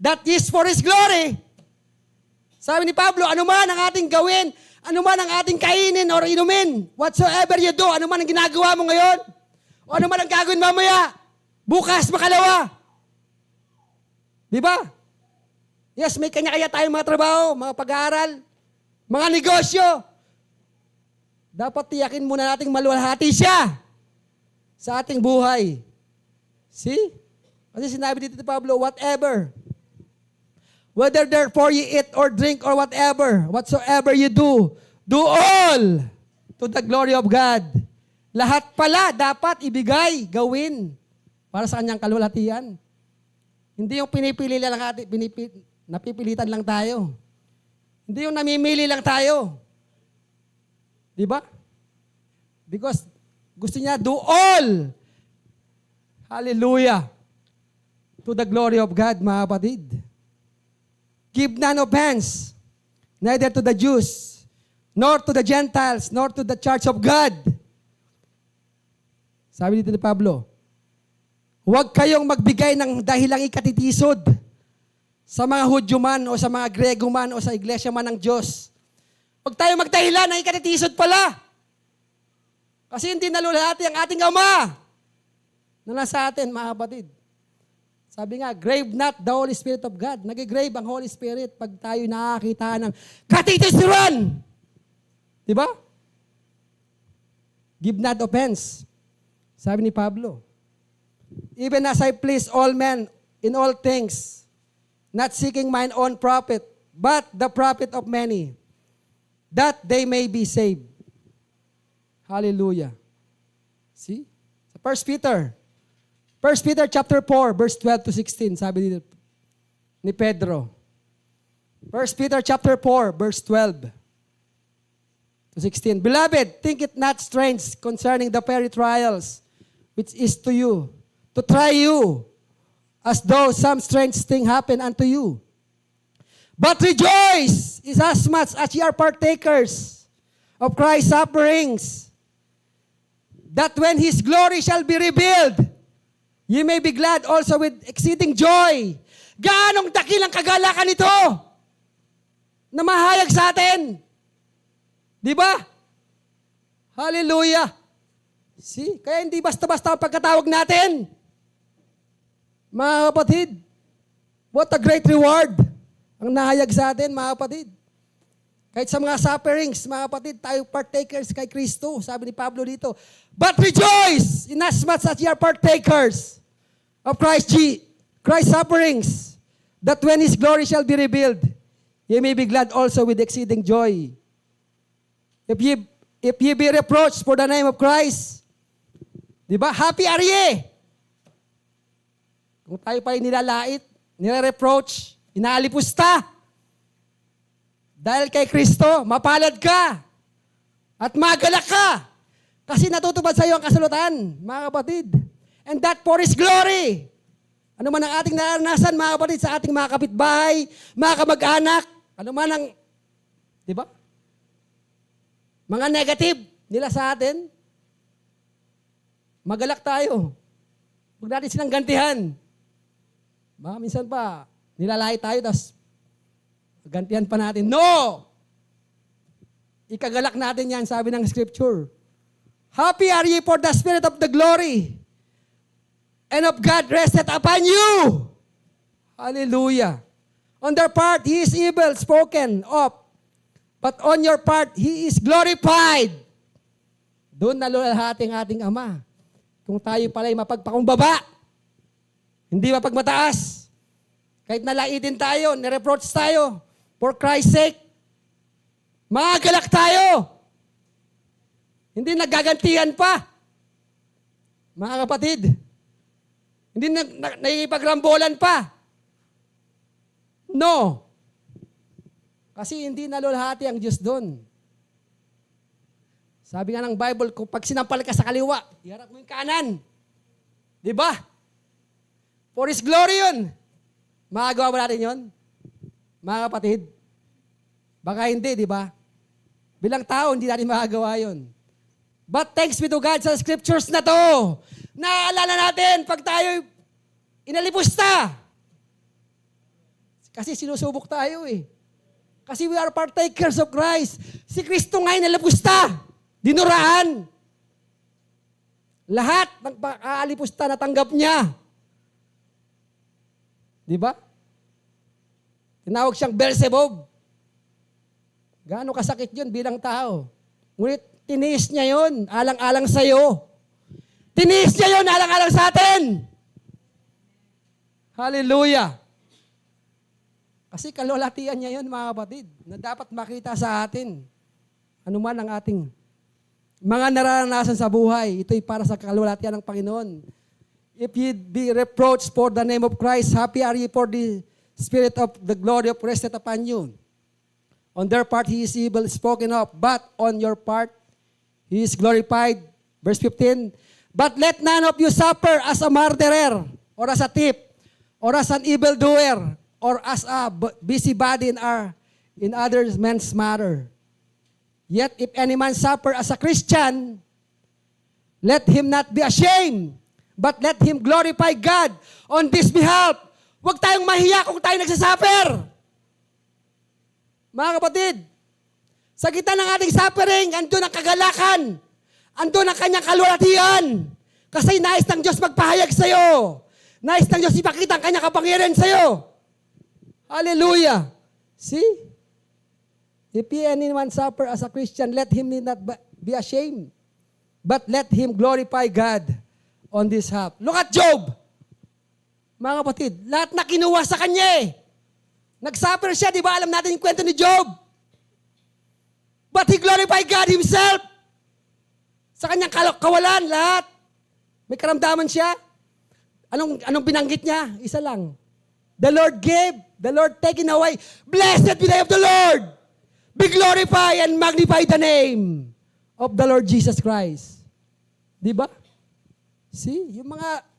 That is for His glory. Sabi ni Pablo, ano man ang ating gawin, ano man ang ating kainin or inumin, whatsoever you do, ano man ang ginagawa mo ngayon, o ano man ang gagawin mamaya, bukas, makalawa, Di ba? Yes, may kanya-kanya tayong mga trabaho, mga pag-aaral, mga negosyo. Dapat tiyakin muna nating maluwalhati siya sa ating buhay. See? Kasi sinabi dito ni Pablo, whatever. Whether therefore you eat or drink or whatsoever you do all to the glory of God. Lahat pala dapat ibigay, gawin para sa kanyang kaluwalhatian. Hindi yung pinipili lang natin, napipilitan lang tayo. Hindi yung namimili lang tayo. Di ba? Because gusto niya do all. Hallelujah. To the glory of God, mga kapatid. Give none offense, neither to the Jews, nor to the Gentiles, nor to the church of God. Sabi dito ni Pablo, huwag kayong magbigay ng dahilang ikatitisod sa mga Hudyo man o sa mga Grego man o sa iglesia man ng Diyos. Huwag tayong magdahilan ng ikatitisod pala. Kasi hindi naluwalhati ang ating Ama na nasa atin, mga kapatid. Sabi nga, grave not the Holy Spirit of God. Nag-grave ang Holy Spirit pag tayo nakakita ng katitisuran. Diba? Give not offense. Sabi ni Pablo, even as I please all men in all things, not seeking mine own profit, but the profit of many, that they may be saved. Hallelujah. See? 1 Peter chapter 4, verse 12 to 16, sabi dito ni Pedro. 1 Peter chapter 4, verse 12 to 16. Beloved, think it not strange concerning the very trials which is to you, to try you, as though some strange thing happen unto you. But rejoice is as much as ye are partakers of Christ's sufferings, that when His glory shall be revealed, ye may be glad also with exceeding joy. Gaanong dakilang kagalakan ito na mahayag sa atin? Di ba? Hallelujah. See? Kaya hindi basta-basta ang pagkatawag natin. Mga kapatid, what a great reward ang nahayag sa atin, mga kapatid. Kahit sa mga sufferings, mga kapatid, tayo partakers kay Kristo. Sabi ni Pablo dito, but rejoice inasmuch as ye are partakers of Christ's sufferings, that when His glory shall be revealed, ye may be glad also with exceeding joy. If ye be reproached for the name of Christ, di ba? Happy are ye. Kung tayo pa nilalait, nire-reproach, inaalipusta, dahil kay Kristo, mapalad ka at magalak ka kasi natutupad sa iyo ang kasulatan, mga kapatid. And that for His glory. Ano man ang ating naranasan, mga kapatid, sa ating mga kapitbahay, mga kamag-anak, ano man ang, di ba? Mga negative nila sa atin, magalak tayo. Huwag natin silang gantihan. Baka minsan pa, nilalait tayo, tapos gantihan pa natin. No! Ikagalak natin yan, sabi ng Scripture. Happy are ye for the Spirit of the glory and of God rested upon you. Hallelujah. On their part, He is evil spoken of, but on your part, He is glorified. Doon naluwalhati ang ating Ama. Kung tayo pala'y mapagpakumbaba, hindi mapagmataas, kahit nalaitin tayo, nireproach tayo, for Christ's sake, magagalak tayo. Hindi nagagantihan pa. Mga kapatid, hindi nakikipagrambolan pa. No. Kasi hindi naluwalhati ang Diyos doon. Sabi nga ng Bible, kung pag sinampal ka sa kaliwa, iharap mo yung kanan. Di ba? For His glory yun. Magagawa ba natin yun? Mga kapatid? Baka hindi, di ba? Bilang tao, hindi natin magagawa yun. But thanks be to God sa scriptures na to. Naaalala natin pag tayo inalipusta. Kasi sinusubok tayo eh. Kasi we are partakers of Christ. Si Kristo nga inalipusta. Dinuraan. Lahat ng pag-aalipusta natanggap niya. Di ba? Tinawag siyang Beelzebub. Gaano kasakit yun bilang tao. Ngunit tiniis niya yun, alang-alang sa'yo. Tiniis niya yun, alang-alang sa atin. Hallelujah. Kasi kalulatian niya yun, mga kapatid, na dapat makita sa atin. Ano man ang ating mga nararanasan sa buhay, ito'y para sa kalulatian ng Panginoon. If ye be reproached for the name of Christ, happy are ye, for the Spirit of the glory of rested upon you. On their part, he is evil spoken of, but on your part, he is glorified. Verse 15, but let none of you suffer as a murderer, or as a thief, or as an evildoer, or as a busybody in other men's matter. Yet if any man suffer as a Christian, let him not be ashamed, but let him glorify God on this behalf. Huwag tayong mahiya kung tayo nagsasuffer. Mga kapatid, sa gitna ng ating suffering, andun ang kagalakan. Andun ang kanyang kalulatian. Kasi nais ng Diyos magpahayag sa'yo. Nais ng Diyos ipakita ang kanyang kapangyarihan sa'yo. Hallelujah. See? If anyone suffer as a Christian, let him not be ashamed, but let him glorify God on this behalf. Look at Job. Mga kapatid, lahat na kinuha sa kanya eh. Nag-suffer siya, di ba? Alam natin yung kwento ni Job. But he glorified God himself. Sa kanyang kawalan, lahat. May karamdaman siya. Anong binanggit niya? Isa lang. The Lord gave, the Lord taken away. Blessed be the name of the Lord. Be glorified and magnify the name of the Lord Jesus Christ. Di ba? See? Yung mga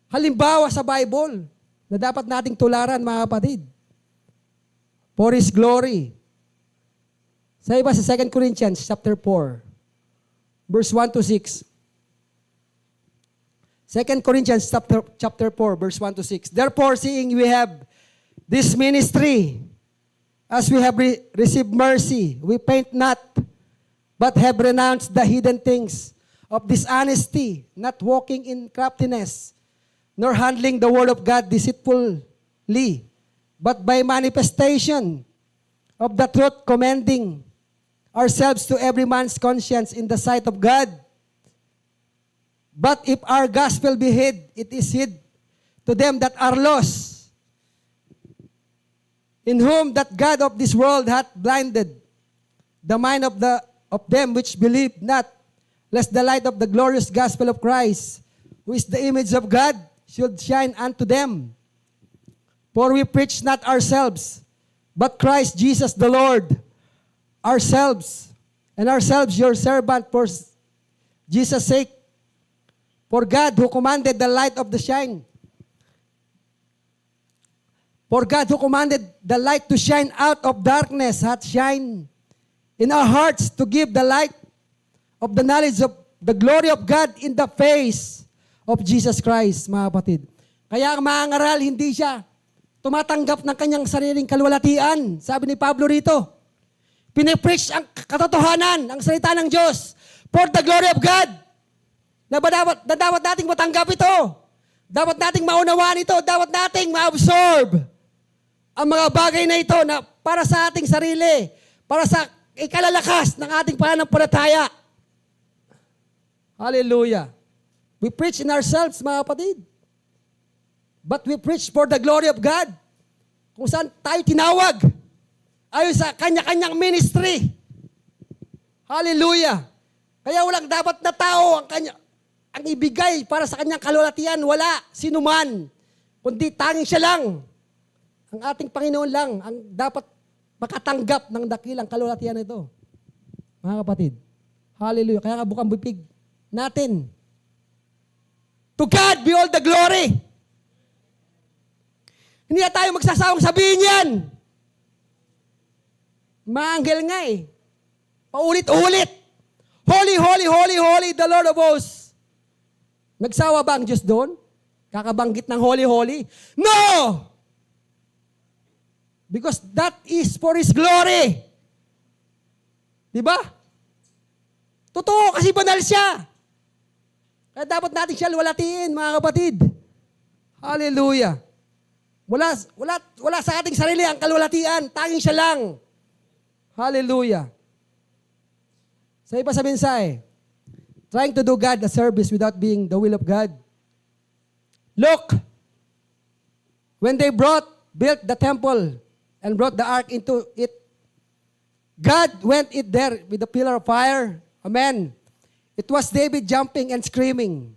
halimbawa sa Bible na dapat nating tularan, mga kapatid. For His glory. Sa iba sa 2 Corinthians chapter 4, verse 1 to 6. 2 Corinthians chapter 4, verse 1 to 6. Therefore, seeing we have this ministry, as we have received mercy, we faint not, but have renounced the hidden things of dishonesty, not walking in craftiness, nor handling the word of God deceitfully, but by manifestation of the truth, commending ourselves to every man's conscience in the sight of God. But if our gospel be hid, it is hid to them that are lost, in whom that God of this world hath blinded the mind of them which believe not, lest the light of the glorious gospel of Christ, who is the image of God, should shine unto them. For we preach not ourselves, but Christ Jesus the Lord, ourselves your servant for Jesus' sake. For God who commanded the light to shine out of darkness hath shined in our hearts to give the light of the knowledge of the glory of God in the face of Jesus Christ, mga kapatid. Kaya ang mangaral, hindi siya tumatanggap ng kanyang sariling kalwalatian. Sabi ni Pablo rito, pinipreach ang katotohanan, ang salita ng Diyos for the glory of God. Na dapat nating matanggap ito. Dapat nating maunawaan ito. Dapat nating ma-absorb ang mga bagay na ito na para sa ating sarili, para sa ikalalakas ng ating pananampalataya. Hallelujah. We preach in ourselves, mga kapatid. But we preach for the glory of God. Kung saan tayo tinawag. Ayon sa kanya-kanyang ministry. Hallelujah. Kaya walang dapat na tao ang ibigay para sa kanyang kalulatian. Wala. Sino man. Kundi tanging siya lang. Ang ating Panginoon lang ang dapat makatanggap ng dakilang kalulatian nito. Mga kapatid. Hallelujah. Kaya nga bukang bibig natin. To God be all the glory. Hindi na tayo magsasawang sabihin yan. Maanghel nga eh. Paulit-ulit. Holy, holy, holy, holy, the Lord of hosts. Nagsawa ba ang Diyos doon? Kakabanggit ng holy, holy? No! Because that is for His glory. Diba? Totoo kasi banal siya. Kaya dapat natin siya luwalatiin, mga kapatid. Hallelujah. Wala sa ating sarili ang kalwalatian. Tanging siya lang. Hallelujah. Sa iba sa mensahe, trying to do God a service without being the will of God. Look, when they built the temple and brought the ark into it, God went in there with a pillar of fire. Amen. It was David jumping and screaming.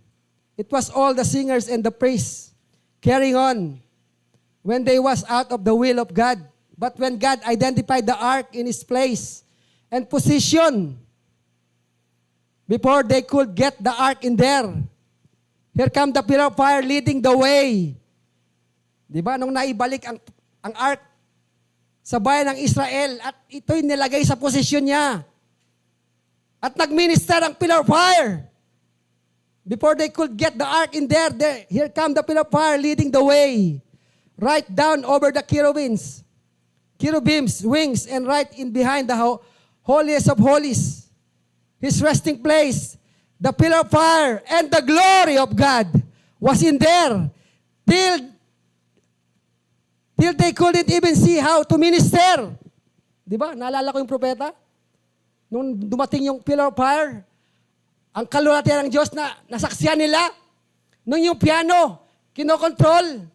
It was all the singers and the priests carrying on when they was out of the will of God. But when God identified the ark in its place and position before they could get the ark in there, here come the pillar of fire leading the way. Di ba? Nung naibalik ang ark sa bayan ng Israel at ito'y nilagay sa posisyon niya. At nagminister ang pillar of fire. Before they could get the ark in there, here come the pillar of fire leading the way. Right down over the cherubims, wings, and right in behind the holiest of holies. His resting place, the pillar of fire, and the glory of God was in there till they couldn't even see how to minister. Di ba? Naalala ko yung propeta? Nung dumating yung pillar of fire, ang kalulatian ng Diyos na nasaksiyan nila, nung yung piano, kinokontrol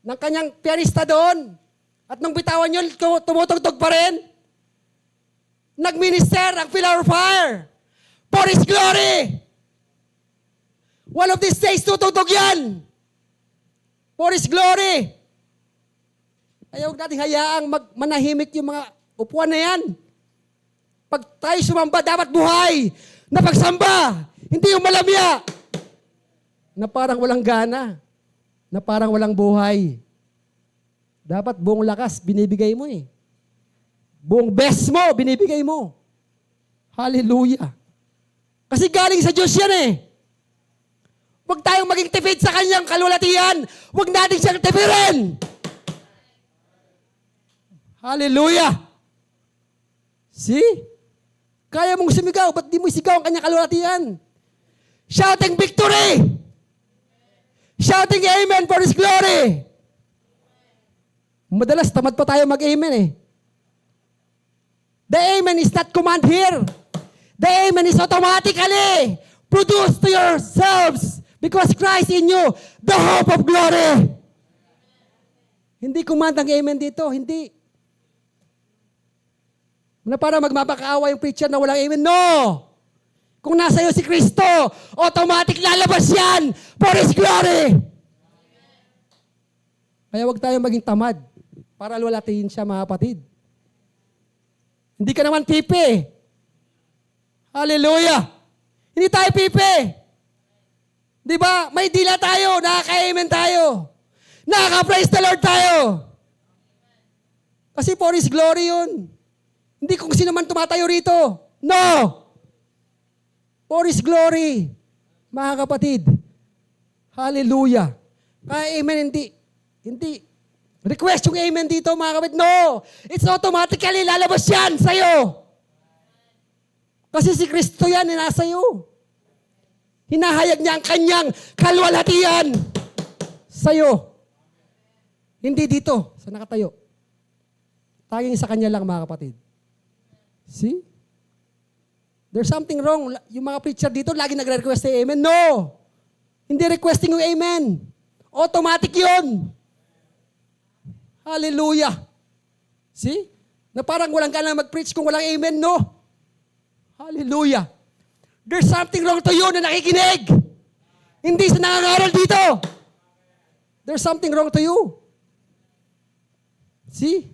ng kanyang pianista doon, at nung bitawan yun, tumutugtog pa rin. Nagminister ang pillar of fire for His glory. One of these days, tutugtog yan for His glory. Kaya huwag natin hayaang manahimik yung mga upuan na yan. Pag tayo sumamba, dapat buhay na pagsamba. Hindi yung malamya na parang walang gana, na parang walang buhay. Dapat buong lakas, binibigay mo eh. Buong best mo, binibigay mo. Hallelujah. Kasi galing sa Diyos yan eh. Huwag tayong maging tipid sa kanyang kalwalatian. Huwag natin siyang tipirin. Hallelujah. See? Kaya mong sumigaw, ba't di mo isigaw ang kanyang kalwalatian? Shouting victory! Shouting amen for His glory! Madalas, tamad pa tayo mag-amen eh. The amen is not command here. The amen is automatically produced to yourselves because Christ in you, the hope of glory. Hindi command ang amen dito, hindi. Na para magmapakaawa yung preacher na walang amen. No! Kung nasa iyo si Kristo, automatic lalabas yan for His glory. Kaya huwag tayo maging tamad para luwalatiin siya, mga kapatid. Hindi ka naman pipi. Hallelujah! Hindi tayo pipi. Di ba? May dila tayo, nakaka-amen tayo. Nakaka-praise the Lord tayo. Kasi for His glory yun. Hindi kung sino man tumatayo rito. No! For His glory. Mga kapatid. Hallelujah. Kaya amen, hindi. Request yung amen dito, mga kapatid. No! It's automatically lalabas yan sa'yo. Kasi si Kristo yan, nasa iyo. Hinahayag niya ang kanyang kalwalhatian sa'yo. Hindi dito, sa nakatayo. Tanging sa kanya lang, mga kapatid. See? There's something wrong. Yung mga preacher dito, lagi nagre-request ng amen. No! Hindi requesting yung amen. Automatic yun. Hallelujah. See? Na parang walang ka lang mag-preach kung walang amen. No. Hallelujah. There's something wrong to you na nakikinig. Hindi sa nangangaral dito. There's something wrong to you. See?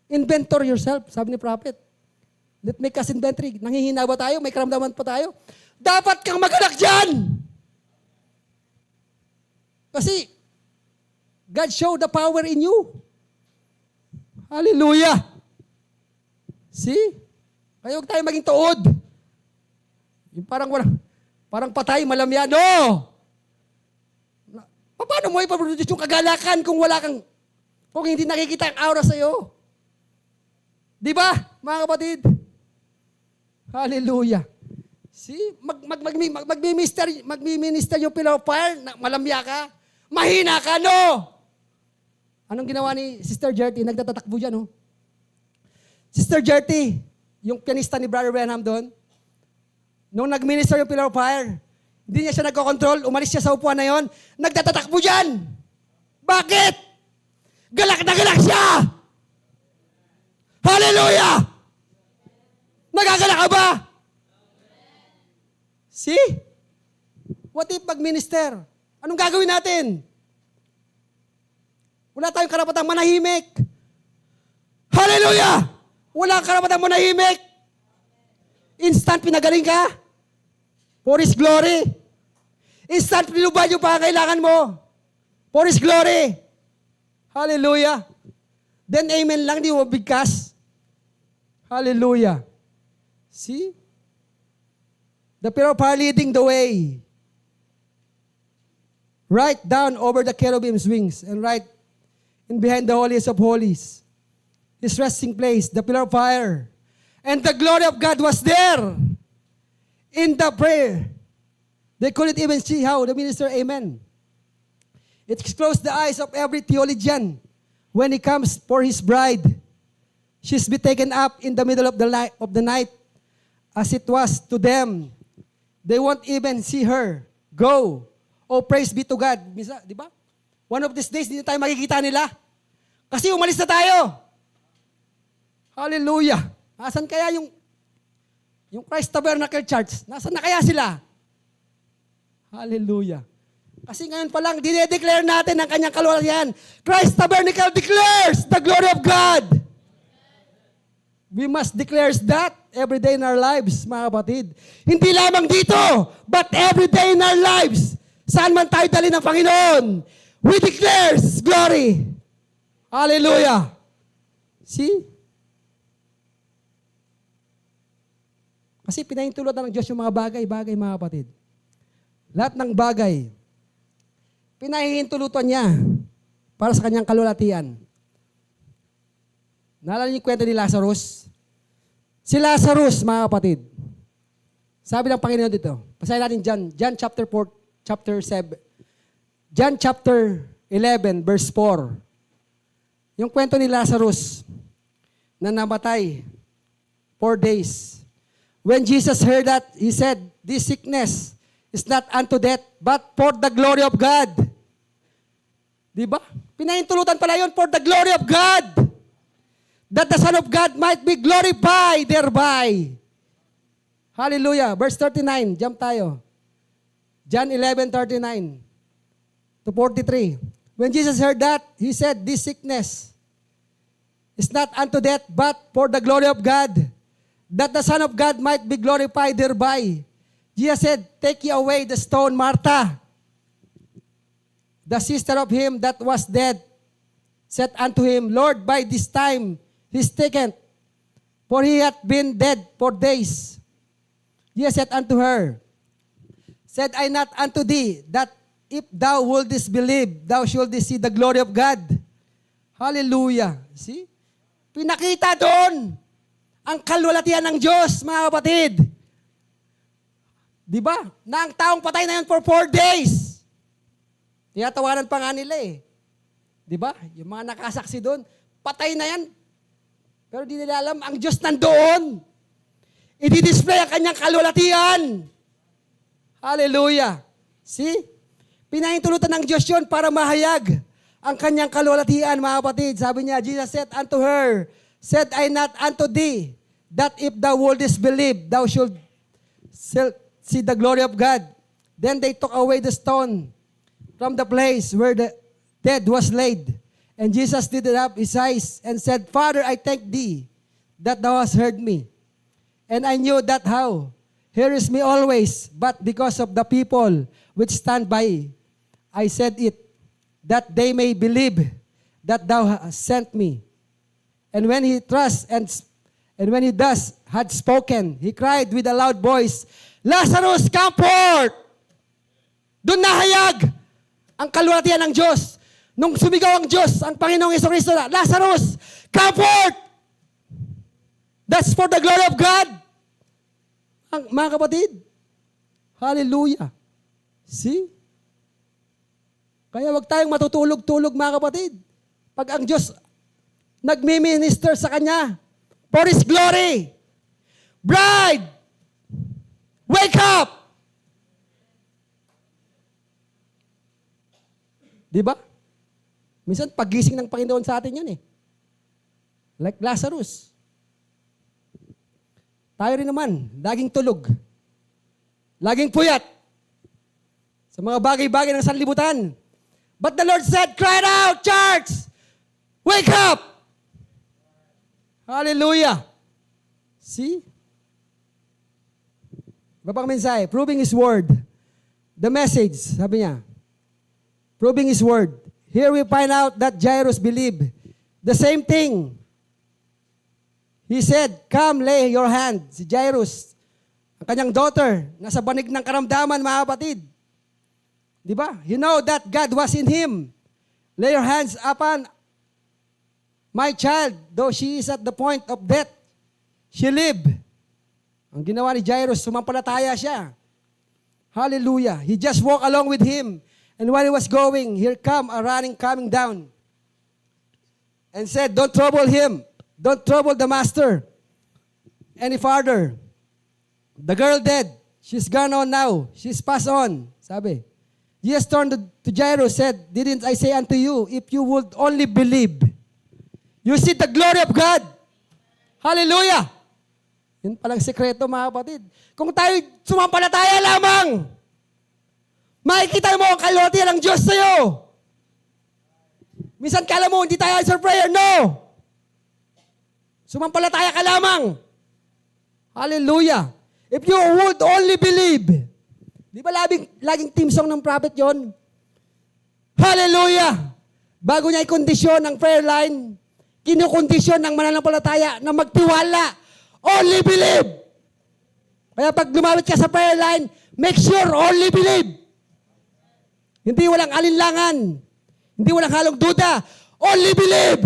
Inventor yourself, sabi ni prophet. Let make us inventory. Nanghihina ba tayo? May karamdaman pa tayo? Dapat kang maganak dyan! Kasi, God showed the power in you. Hallelujah! See? Kaya huwag tayo maging tuod. Yung parang patay, malamya. No! Paano mo ipaproduce yung kagalakan kung hindi nakikita ang aura sa'yo? Di ba, mga kapatid? Hallelujah. See? Magmi-minister yung pillar of fire, malamya ka, mahina ka, no! Anong ginawa ni Sister Jerty? Nagtatatakbo dyan, oh. Sister Jerty, yung pianista ni Brother Branham doon, nung nag-minister yung pillar of fire, hindi niya siya nagkocontrol, umalis siya sa upuan na yon, nagtatatakbo dyan. Bakit? Galak na galak siya! Hallelujah! Nagagalak ka ba? See? What if mag-minister? Anong gagawin natin? Wala tayong karapatang manahimik. Hallelujah! Wala kang karapatang manahimik. Instant pinagaling ka. For His glory. Instant pinubad yung pangangailangan mo. For His glory. Hallelujah. Then amen lang, di mo bigkas. Hallelujah. See? The pillar of fire leading the way. Right down over the cherubim's wings and right in behind the holiest of holies. His resting place, the pillar of fire. And the glory of God was there in the prayer. They couldn't even see how the minister, amen. It closed the eyes of every theologian when he comes for his bride. She's be taken up in the middle of the night as it was to them. They won't even see her go. Oh, praise be to God. Di ba? One of these days, hindi tayo makikita nila. Kasi umalis na tayo. Hallelujah. Nasaan kaya yung Christ Tabernacle Church? Nasaan na kaya sila? Hallelujah. Kasi ngayon pa lang, dinedeclare natin ang kanyang kaluwalhatian. Christ Tabernacle declares the glory of God. We must declare that every day in our lives, mga kapatid. Hindi lamang dito, but every day in our lives. Saan man tayo dali ng Panginoon, we declare His glory. Hallelujah. See? Kasi pinahintulutan ng Diyos yung mga bagay-bagay, mga kapatid. Lahat ng bagay, pinahihintulutan niya para sa kanyang kalulatian. Naalala niyo yung kwento ni Lazarus? Si Lazarus, mga kapatid, sabi ng Panginoon dito, basahin natin John chapter 4, chapter 7. John chapter 11, verse 4. Yung kwento ni Lazarus na namatay 4 days. When Jesus heard that, He said, this sickness is not unto death, but for the glory of God. Diba? Pinahintulutan pala yun, for the glory of God. That the Son of God might be glorified thereby. Hallelujah. Verse 39, jump tayo. John 11:39 to 43. When Jesus heard that, He said, this sickness is not unto death, but for the glory of God, that the Son of God might be glorified thereby. Jesus said, take ye away the stone, Martha. The sister of him that was dead said unto Him, Lord, by this time he's taken, for he hath been dead 4 days. Jesus said unto her, said I not unto thee, that if thou wouldest believe, thou shouldest see the glory of God. Hallelujah. See? Pinakita doon ang kalwalatian ng Diyos, mga kapatid. Di ba? Na ang taong patay na yun for 4 days. Tinatawanan pa nga nila eh. Di ba? Yung mga nakasaksi doon, patay na yan. Pero di nila alam, ang Diyos nandoon. I-display ang kanyang kalwalatian. Hallelujah. See? Pinahintulutan ng Diyos yun para mahayag ang kanyang kalwalatian, mga kapatid. Sabi niya, Jesus said unto her, said I not unto thee, that if thou wouldest believe, thou should see the glory of God. Then they took away the stone from the place where the dead was laid. And Jesus lifted up His eyes and said, Father, I thank Thee that Thou hast heard me. And I knew that how. Hearest me always, but because of the people which stand by, I said it, that they may believe that Thou hast sent me. And when he when he thus had spoken, he cried with a loud voice, Lazarus, come forth! Doon nahayag ang kalwalatian ng Diyos. Nung sumigaw ang Diyos, ang Panginoong Jesucristo na, Lazarus, come forth! That's for the glory of God. Mga kapatid, hallelujah. See? Kaya wag tayong matutulog-tulog, mga kapatid. Pag ang Diyos nagmi-minister sa kanya for His glory. Bride, wake up! Di ba? Minsan pagising ng Panginoon sa atin yun eh. Like Lazarus. Tayo rin naman, laging tulog. Laging puyat. Sa mga bagay-bagay ng sanlibutan. But the Lord said, cry out, church! Wake up! Hallelujah! See? Iba pang mensahe, proving His word. The message, sabi niya. Proving His word. Here we find out that Jairus believed the same thing. He said, come lay your hand. Si Jairus, ang kanyang daughter, nasa banig ng karamdaman, mga kapatid. Di ba? You know that God was in him. Lay your hands upon my child, though she is at the point of death. She lived. Ang ginawa ni Jairus, sumampalataya siya. Hallelujah. He just walked along with him. And while he was going, here come a running coming down. And said, don't trouble him. Don't trouble the master any farther. The girl dead. She's gone on now. She's passed on. Sabi. Jesus turned to Jairus, said, didn't I say unto you, if you would only believe, you see the glory of God. Hallelujah. Yun palang sekreto, mga kapatid. Kung tayo sumampalataya lamang, makikita mo ang kalwati ng Diyos sa'yo. Minsan kala mo, hindi tayo answer prayer. No. Sumampalataya ka lamang. Hallelujah. If you would only believe. Di ba laging team song ng prophet yon? Hallelujah. Bago niya ikondisyon ang prayer line, kinukondisyon ng mananampalataya na magtiwala. Only believe. Kaya pag lumawit ka sa prayer line, make sure only believe. Hindi walang alinlangan. Hindi walang halong duda. Only believe.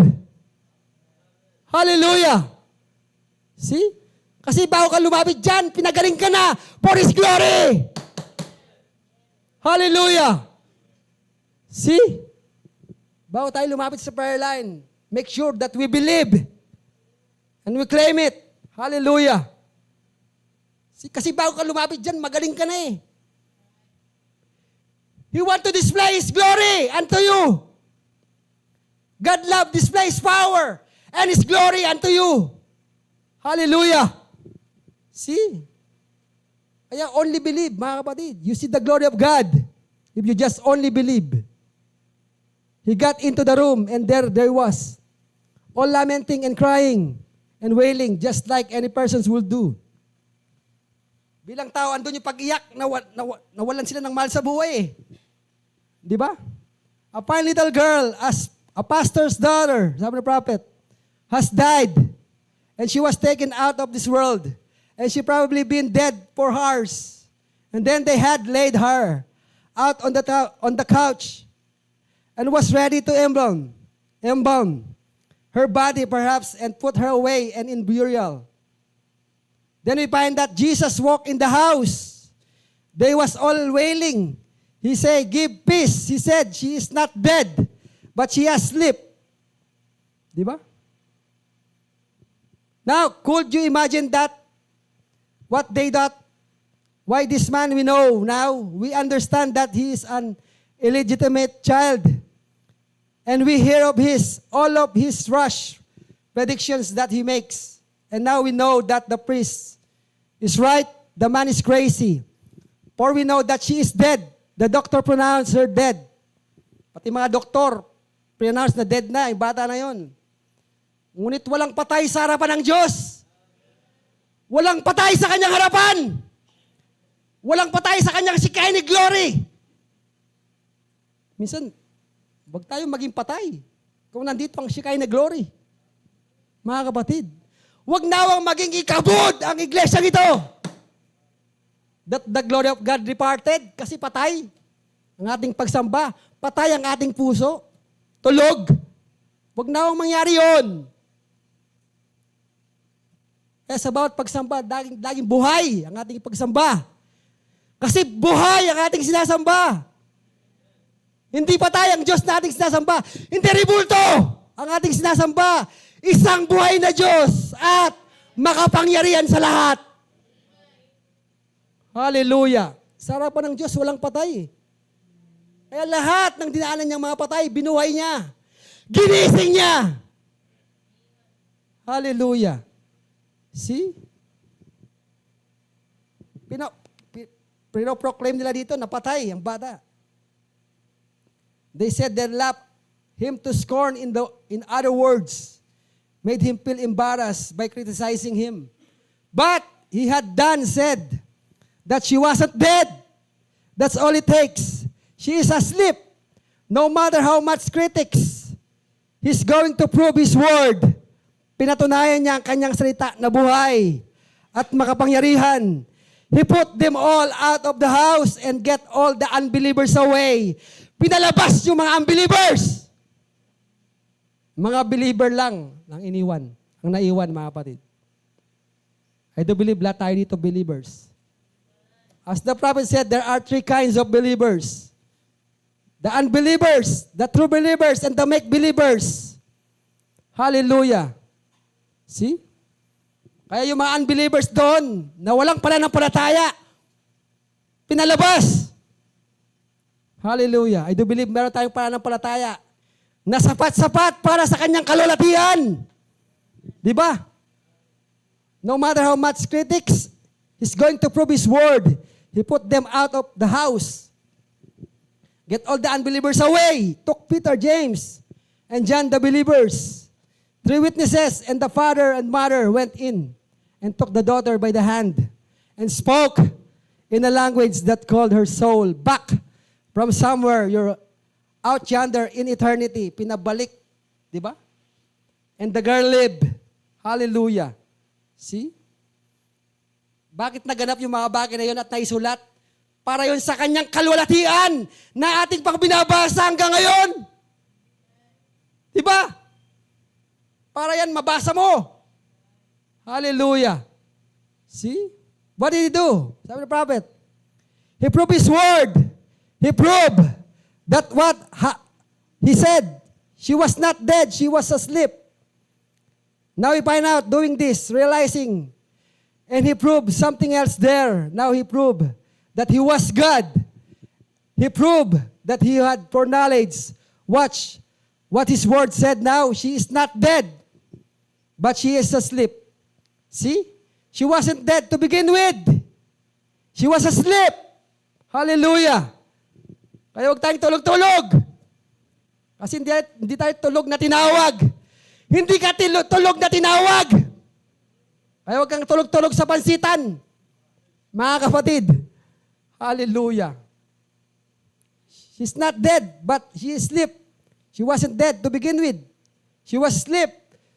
Hallelujah. See? Kasi bago ka lumapit dyan, pinagaling ka na for His glory. Hallelujah. See? Bago tayo lumapit sa prayer line, make sure that we believe and we claim it. Hallelujah. See? Kasi bago ka lumapit dyan, magaling ka na eh. He want to display His glory unto you. God love displays power and His glory unto you. Hallelujah. See? Kaya only believe, mga kapatid. You see the glory of God if you just only believe. He got into the room and there was all lamenting and crying and wailing just like any persons will do. Bilang tao, andun yung pag-iyak, nawalan sila ng mahal sa buhay eh. Di ba? A fine little girl, as a pastor's daughter, sabi ng prophet, has died. And she was taken out of this world. And she probably been dead for hours. And then they had laid her out on the couch and was ready to embalm her body perhaps and put her away and in burial. Then we find that Jesus walked in the house. They was all wailing. He said, give peace. He said, she is not dead, but she has slept. Di ba? Now, could you imagine that? What they thought? Why this man we know now? We understand that he is an illegitimate child. And we hear of all of his rash predictions that he makes. And now we know that the priest is right. The man is crazy. For we know that she is dead. The doctor pronounced her dead. Pati mga doktor, pronounced na dead na, yung bata na yon. Ngunit walang patay sa harapan ng Diyos. Walang patay sa kanyang harapan. Walang patay sa kanyang Shekinah glory. Minsan, wag tayo maging patay kung nandito ang Shekinah glory. Mga kapatid, wag nawang maging ikabod ang iglesia ito. That the glory of God departed kasi patay ang ating pagsamba. Patay ang ating puso. Tulog. Wag nawang mangyari yon. Kaya sa bawat pagsamba, laging buhay ang ating pagsamba. Kasi buhay ang ating sinasamba. Hindi patay ang Diyos na ating sinasamba. Hindi rebulto. ang ating sinasamba, isang buhay na Diyos at makapangyarihan sa lahat. Hallelujah. Sa harapan ng Diyos, walang patay. Kaya lahat ng dinaanan niyang mga patay, binuhay niya. Ginising niya. Hallelujah. See? Pinoproclaim nila dito na patay ang bata. They said they laughed him to scorn in other words, made him feel embarrassed by criticizing him. But he had said that she wasn't dead. That's all it takes. She is asleep. No matter how much critics, he's going to prove his word. Pinatunayan niya ang kanyang salita na buhay at makapangyarihan. He put them all out of the house and get all the unbelievers away. Pinalabas yung mga unbelievers. Mga believer lang ang iniwan, ang naiwan mga kapatid. I do believe lahat tayo dito believers. As the prophet said, there are 3 kinds of believers. The unbelievers, the true believers, and the make-believers. Hallelujah. See? Kaya yung mga unbelievers doon, na walang pananampalataya, pinalabas. Hallelujah. I do believe meron tayong pananampalataya na sapat-sapat para sa kanyang kalulatian. Di ba? No matter how much critics, he's going to prove his word. He put them out of the house. Get all the unbelievers away. Took Peter, James, and John the believers. 3 witnesses and the father and mother went in and took the daughter by the hand and spoke in a language that called her soul back from somewhere you're out yonder in eternity. Pinabalik. Di ba? And the girl lived. Hallelujah. See? Bakit naganap yung mga bagay na yun at naisulat? Para yun sa kanyang kalwalatian na ating pang binabasa hanggang ngayon. Di ba? Para yan mabasa mo. Hallelujah. See? What did he do? Sabi ng prophet. He proved his word. He proved that what he said. She was not dead. She was asleep. Now we find out doing this, realizing. And he proved something else there. Now he proved that he was God. He proved that he had foreknowledge. Watch what his word said now. She is not dead, but she is asleep. See? She wasn't dead to begin with. She was asleep. Hallelujah. Kaya huwag tayong tulog-tulog. Kasi hindi tayo tulog na tinawag. Hindi ka tulog na tinawag. Kaya huwag kang tulog-tulog sa pansitan. Mga kapatid. Hallelujah. She's not dead, but she is asleep. She wasn't dead to begin with. She was asleep.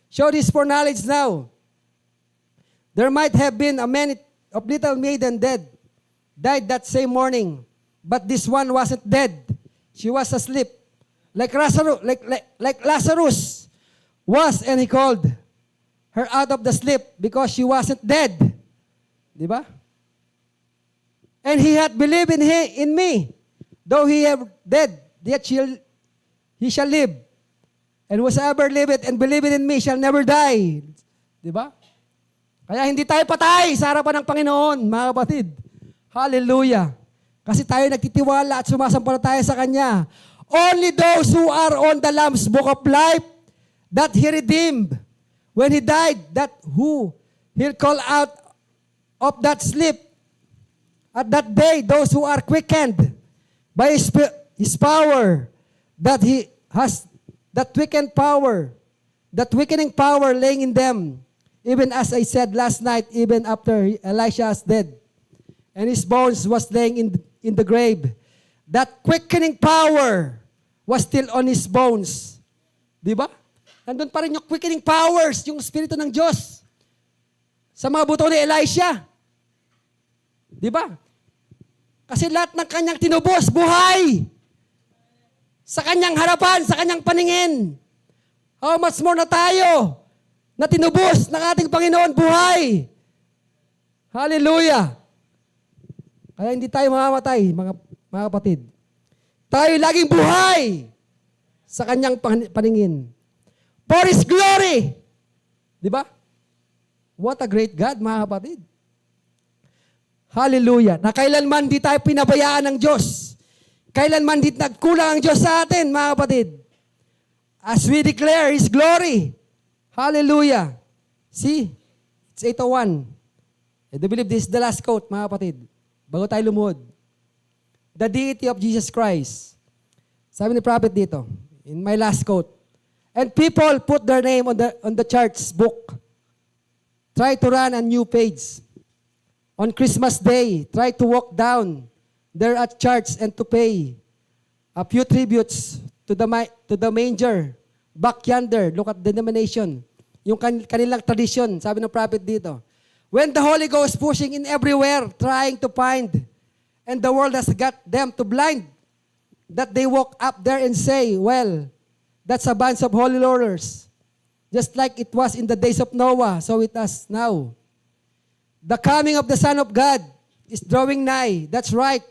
Showed his foreknowledge now. There might have been a many of little maiden dead, died that same morning, but this one wasn't dead. She was asleep, like Lazarus was, and he called her out of the sleep because she wasn't dead. Di ba? And he had believed in me, though he have dead, yet he shall live. And whosoever liveth and believeth in me shall never die. Di ba? Kaya hindi tayo patay sa harapan ng Panginoon, mga kapatid. Hallelujah. Kasi tayo nagtitiwala at sumasampalataya sa Kanya. Only those who are on the Lamb's Book of Life that He redeemed. When He died, that who He'll call out of that sleep. At that day, those who are quickened by His power, that He has that quickening power laying in them. Even as I said last night, even after Elisha is dead, and his bones was laying in the grave, that quickening power was still on his bones. Di ba? Nandun pa rin yung quickening powers, yung Espiritu ng Diyos sa mga buto ni Elisha. Di ba? Kasi lahat ng kanyang tinubos, buhay. Sa kanyang harapan, sa kanyang paningin. How much more na tayo na tinubos ng ating Panginoon buhay. Hallelujah. Kaya hindi tayo mamamatay, mga kapatid. Tayo laging buhay sa kanyang paningin. For His glory. Di ba? What a great God, mga kapatid. Hallelujah. Na kailanman di tayo pinabayaan ng Diyos. Kailanman di nagkulang ang Diyos sa atin, mga kapatid. As we declare His glory. Hallelujah. See? It's 8:01. I do believe this is the last quote, mga kapatid. Bago tayo lumuhod. The deity of Jesus Christ. Sabi ni prophet dito, in my last quote, and people put their name on the church's book. Try to run a new page. On Christmas Day, try to walk down there at church and to pay a few tributes to the manger back yonder. Look at the denomination. Yung kanilang tradition, sabi ng prophet dito. When the Holy Ghost pushing in everywhere, trying to find, and the world has got them to blind, that they walk up there and say, well, that's a bunch of holy rollers. Just like it was in the days of Noah, so it is now. The coming of the Son of God is drawing nigh. That's right.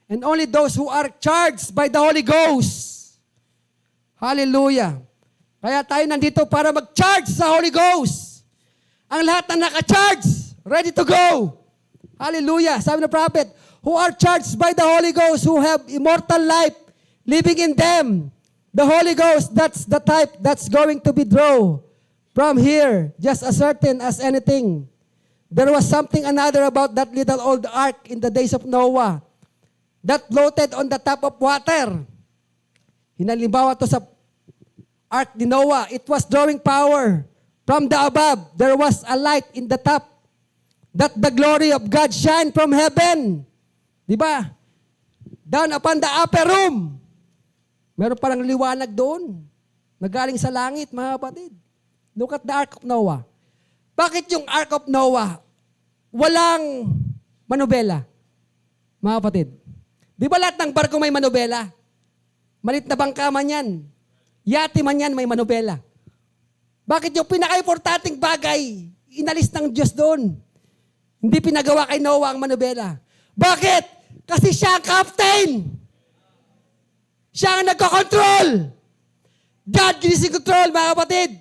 And only those who are charged by the Holy Ghost. Hallelujah. Kaya tayo nandito para mag-charge sa Holy Ghost. Ang lahat na naka-charge, ready to go. Hallelujah. Sabi ng prophet, who are charged by the Holy Ghost, who have immortal life living in them. The Holy Ghost, that's the type that's going to be drawn from here, just as certain as anything. There was something another about that little old ark in the days of Noah that floated on the top of water. Hinalimbawa to sa ark ni Noah. It was drawing power from the above. There was a light in the top that the glory of God shine from heaven. Diba? Down upon the upper room. Meron parang liwanag doon. Nagaling sa langit, mga kapatid. Look at the Ark of Noah. Bakit yung Ark of Noah walang manubela? Mga kapatid. Di ba lahat ng barko may manubela? Malit na bangka man yan. Yate man yan, may manubela. Bakit yung pinaka-importanting bagay, inalis ng Diyos doon? Hindi pinagawa kay Noah ang manubela. Bakit? Kasi siya ang captain. Siya ang nagko-control. God gives control, mga kapatid.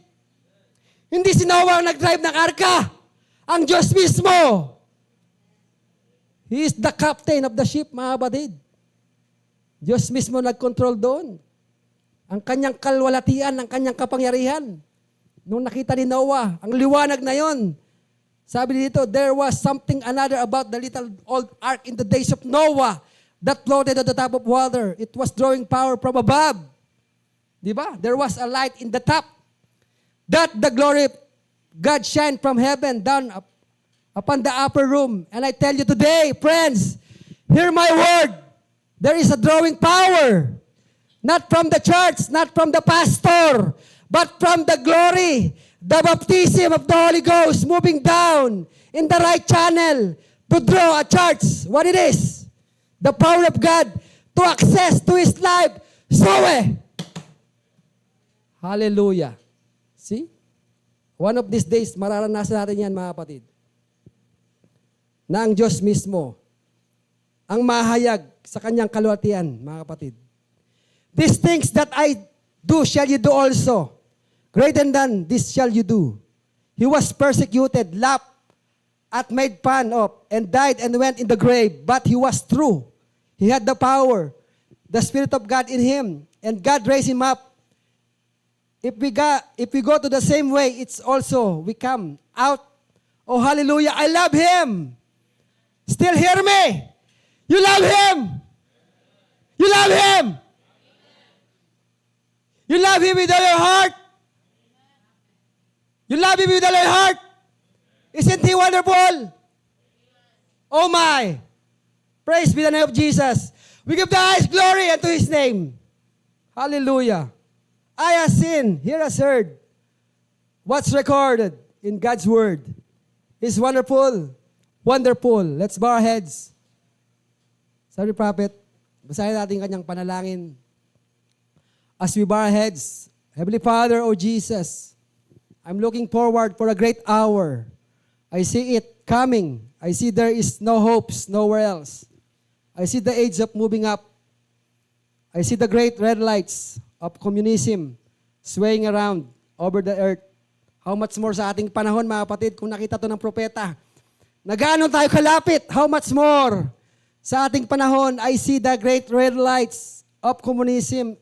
Hindi si Noah ang nag-drive ng arka. Ang Diyos mismo. He is the captain of the ship, mga kapatid. Diyos mismo nag-control doon. Ang kanyang kalwalatian, ang kanyang kapangyarihan. Nung nakita ni Noah, ang liwanag na yon. Sabi dito, there was something another about the little old ark in the days of Noah that floated on the top of water. It was drawing power from above. Di ba? There was a light in the top. That the glory of God shine from heaven down upon the upper room. And I tell you today, friends, hear my word. There is a drawing power. Not from the church, not from the pastor, but from the glory, the baptism of the Holy Ghost moving down in the right channel to draw a church. What it is? The power of God to access to His life. Hallelujah. See? One of these days, mararanasan natin yan, mga kapatid. Na ang Diyos mismo, ang mahayag sa kanyang kalwatian, mga kapatid. These things that I do, shall you do also. Greater than this shall you do. He was persecuted, laughed at, made fun of, and died and went in the grave. But he was true. He had the power, the Spirit of God in him, and God raised him up. If we go to the same way, it's also we come out. Oh, hallelujah! I love Him. Still hear me? You love Him. You love Him. You love Him with all your heart. You love Him with all your heart. Isn't He wonderful? Oh my! Praise be the name of Jesus. We give the highest glory unto His name. Hallelujah. I have seen, here has heard, what's recorded in God's Word is wonderful. Wonderful. Let's bow our heads. Sabi prophet, basahin natin kanyang panalangin. As we bow our heads, Heavenly Father, O Jesus, I'm looking forward for a great hour. I see it coming. I see there is no hopes nowhere else. I see the age of moving up. I see the great red lights of communism swaying around over the earth. How much more sa ating panahon, mga kapatid, kung nakita to ng propeta. Na gaano tayo kalapit, how much more sa ating panahon, I see the great red lights of communism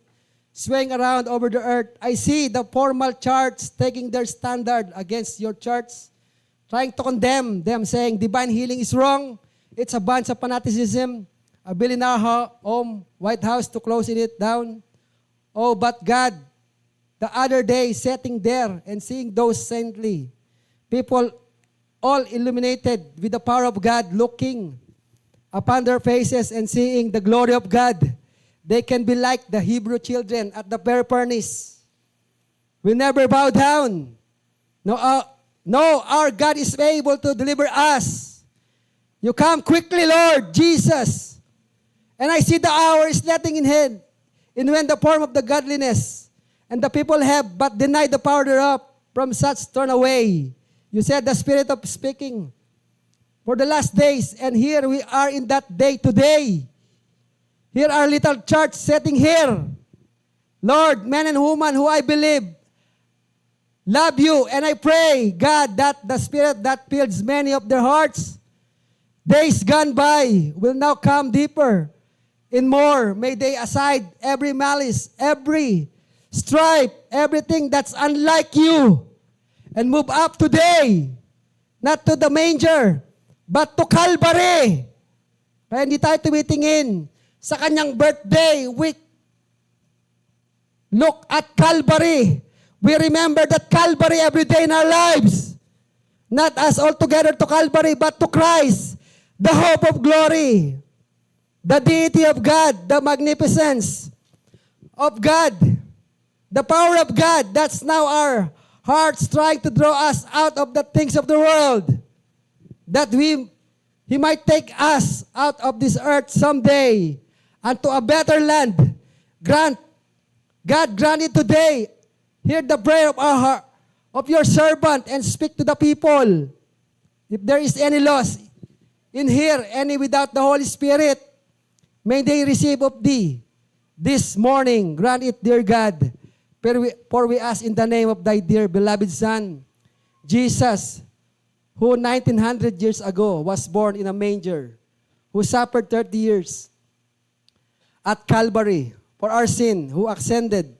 swaying around over the earth. I see the formal church taking their standard against your church, trying to condemn them, saying divine healing is wrong. It's a bunch of fanaticism. A billionaire home, White House to closing it down. Oh, but God, the other day, sitting there and seeing those saintly people all illuminated with the power of God, looking upon their faces and seeing the glory of God, they can be like the Hebrew children at the very furnace. We never bow down. No, our God is able to deliver us. You come quickly, Lord Jesus. And I see the hour is letting in head, in when the form of the godliness, and the people have but denied the power thereof, from such turn away. You said the spirit of speaking for the last days, and here we are in that day today. Here our little church setting here. Lord, men and women who I believe love you, and I pray, God, that the spirit that fills many of their hearts, days gone by, will now come deeper and more. May they aside every malice, every strife, everything that's unlike you, and move up today, not to the manger, but to Calvary. Kaya hindi tayo tumitingin sa kanyang birthday week. Look at Calvary. We remember that Calvary every day in our lives. Not us all together to Calvary, but to Christ, the hope of glory, the deity of God, the magnificence of God, the power of God. That's now our hearts trying to draw us out of the things of the world, that He might take us out of this earth someday and to a better land. God grant it today. Hear the prayer of our heart, of your servant, and speak to the people. If there is any loss in here, any without the Holy Spirit, may they receive of thee this morning. Grant it, dear God. For we ask in the name of thy dear beloved Son, Jesus, who 1900 years ago was born in a manger, who suffered 30 years at Calvary for our sin, who ascended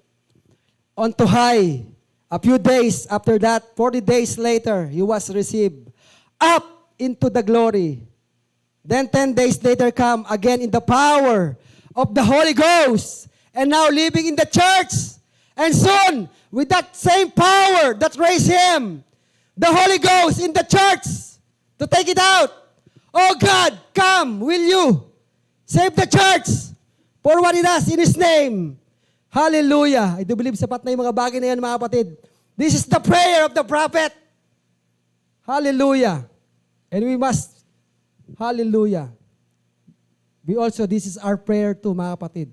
onto high. A few days after that, 40 days later, he was received up into the glory. Then 10 days later come again in the power of the Holy Ghost, and now living in the church. And soon, with that same power that raised him, the Holy Ghost in the church to take it out. Oh God, come, will you save the church for what it does in His name. Hallelujah. I do believe sapat na yung mga bagay na yan, mga kapatid. This is the prayer of the prophet. Hallelujah. And we must, hallelujah. This is our prayer too, mga kapatid.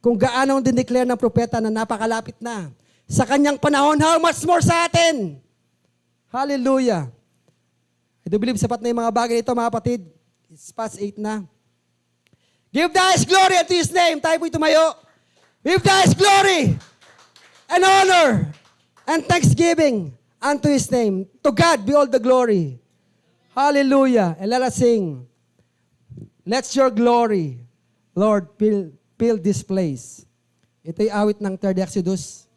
Kung gaano ang dineclare ng propeta na napakalapit na sa kanyang panahon, how much more sa atin? Hallelujah. I do believe sapat na yung mga bagay ito, mga kapatid. It's past 8 na. Give the highest glory unto His name. Tayo po'y tumayo. Give the highest glory and honor and thanksgiving unto His name. To God be all the glory. Hallelujah. And let us sing. Let your glory, Lord, fill this place. Ito'y awit ng 3rd Exodus.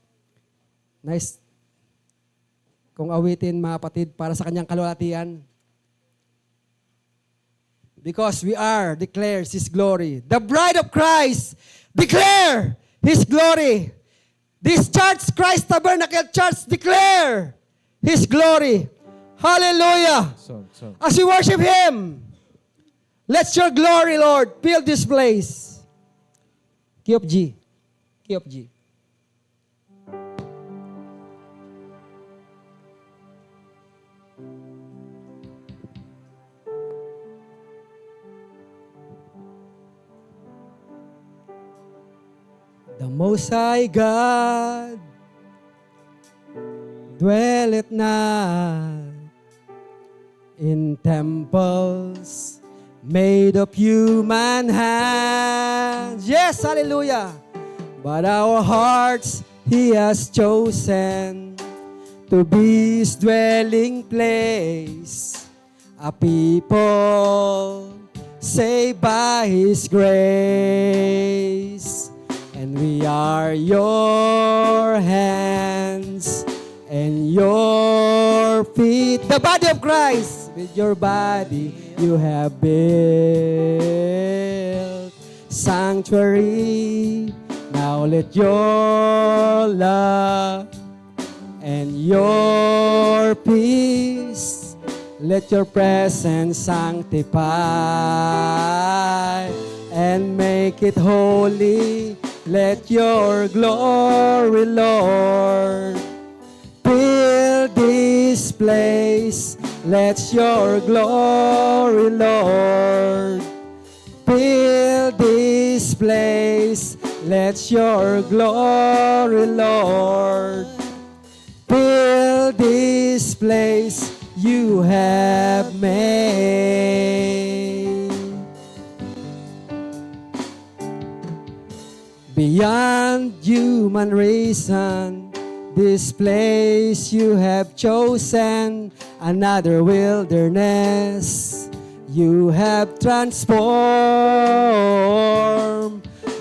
Nice. Kung awitin, mga kapatid, para sa kanyang kalwalatian. Because we are, declares His glory. The bride of Christ, declare His glory. This church, Christ Tabernacle Church, declare His glory. Hallelujah. As we worship Him, let your glory, Lord, fill this place. Key of G. Key of G. The Most High God dwelleth not in temples made of human hands. Yes, hallelujah. But our hearts He has chosen to be His dwelling place, a people saved by His grace. And we are your hands and your feet, the body of Christ. With your body you have built sanctuary. Now let your love and your peace, let your presence sanctify and make it holy. Let your glory, Lord, fill this place. Let your glory, Lord, fill this place. Let your glory, Lord, fill this place you have made. Beyond human reason, this place you have chosen, another wilderness you have transformed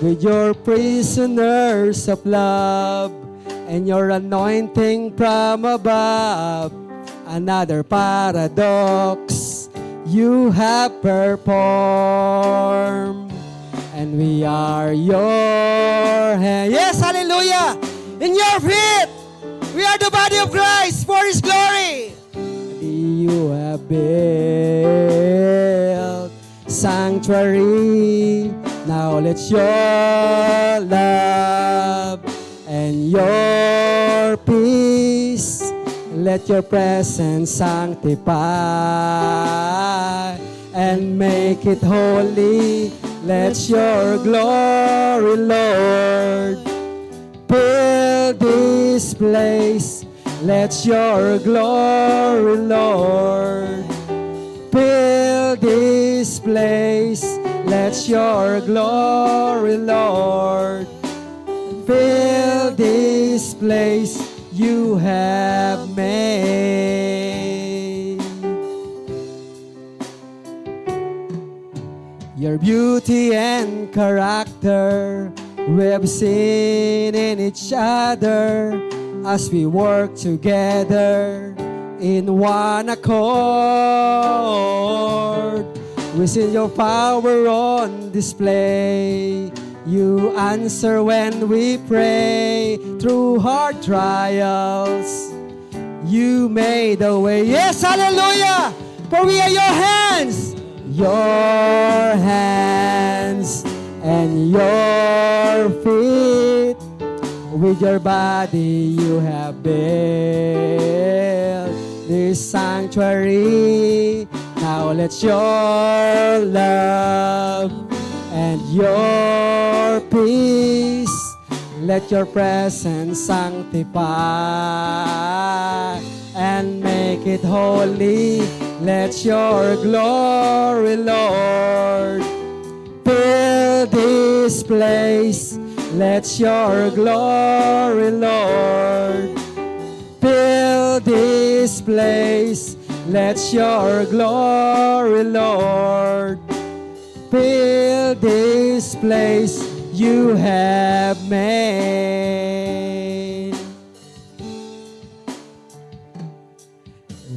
with your prisoners of love and your anointing from above. Another paradox you have performed, and we are your hand. Yes, hallelujah! In your feet, we are the body of Christ for His glory. You have built sanctuary. Now let your love and your peace, let your presence sanctify and make it holy. Let your glory, Lord, fill this place. Let your glory, Lord, fill this place. Let your glory, Lord, fill this place you have made. Your beauty and character we have seen in each other as we work together in one accord. We see your power on display. You answer when we pray through hard trials. You made a way. Yes, hallelujah! For we are your hands. Your hands and your feet. With your body you have built this sanctuary. Now let your love and your peace, let your presence sanctify and make it holy. Let your glory, Lord, fill this place. Let your glory, Lord, fill this place. Let your glory, Lord, fill this place you have made.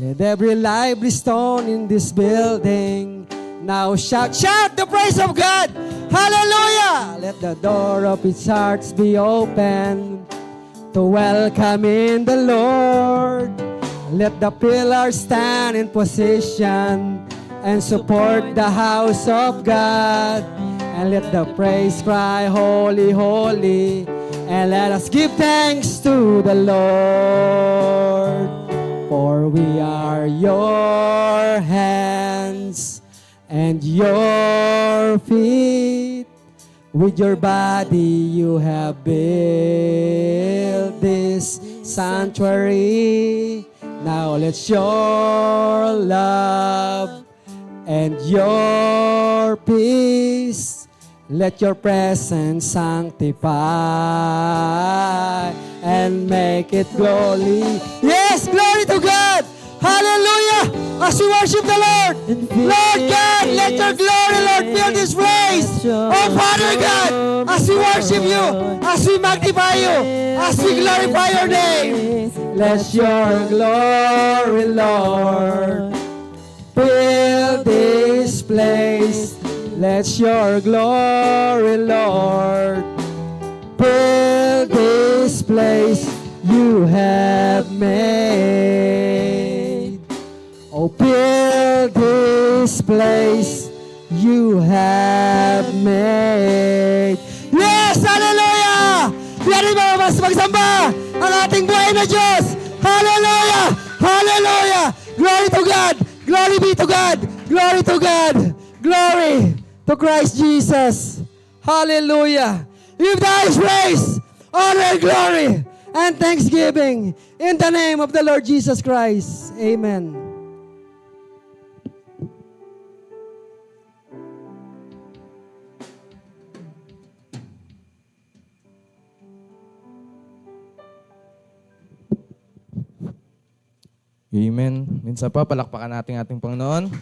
Let every lively stone in this building now shout the praise of God. Hallelujah! Let the door of its hearts be open to welcome in the Lord. Let the pillars stand in position and support the house of God. And let the praise cry, holy, holy. And let us give thanks to the Lord. For we are your hands and your feet. With your body you have built this sanctuary. Now let your love and your peace, let your presence sanctify and make it glory. Yes, Hallelujah! As we worship the Lord, Lord God, let your glory, Lord, fill this place. Oh, Father God, as we worship you, as we magnify you, as we glorify your name, let your glory, Lord, fill this place. Let your glory, Lord, fill this place you have made. Oh, fill this place you have made. Yes, hallelujah! Pwede ba mas magsamba ang ating buhay na Diyos? Hallelujah! Hallelujah! Glory to God! Glory be to God! Glory to God! Glory to Christ Jesus! Hallelujah! Give the highest praise, honor, and glory, and thanksgiving in the name of the Lord Jesus Christ. Amen. Amen. Minsan pa, palakpakan natin ating Panginoon.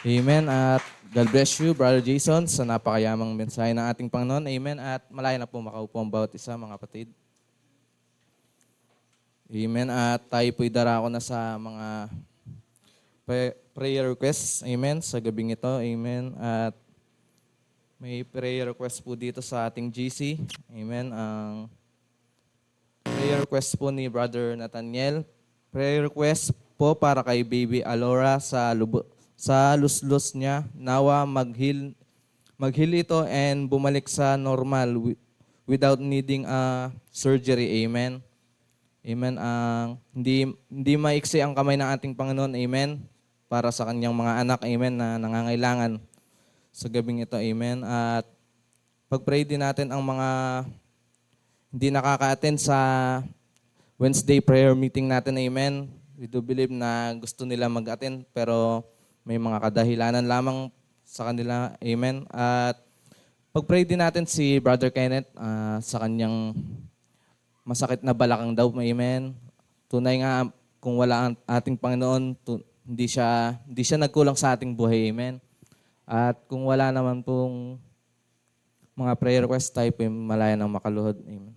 Amen. At God bless you, Brother Jason, sa napakayamang mensahe ng ating Panginoon. Amen. At malaya na po makaupo ang bawat isa, mga kapatid. Amen. At tayo po'y darako na sa mga prayer requests. Amen. Sa gabing ito. Amen. At may prayer request po dito sa ating GC. Amen. Ang prayer request po ni Brother Nathaniel. Prayer request po para kay Baby Alora sa luslus niya. Nawa maghil ito and bumalik sa normal without needing a surgery. Amen. Amen. Hindi maiksi ang kamay ng ating Panginoon. Amen. Para sa kanyang mga anak. Amen. Na nangangailangan sa gabing ito. Amen. At pag-pray din natin ang mga hindi nakaka-attend sa Wednesday prayer meeting natin, amen. We do believe na gusto nila mag-attend pero may mga kadahilanan lamang sa kanila, amen. At pag-pray din natin si Brother Kenneth sa kanyang masakit na balakang daw, amen. Tunay nga kung wala ang ating Panginoon, hindi siya nagkulang sa ating buhay, amen. At kung wala naman pong mga prayer request, tayo po malaya ng makaluhod, amen.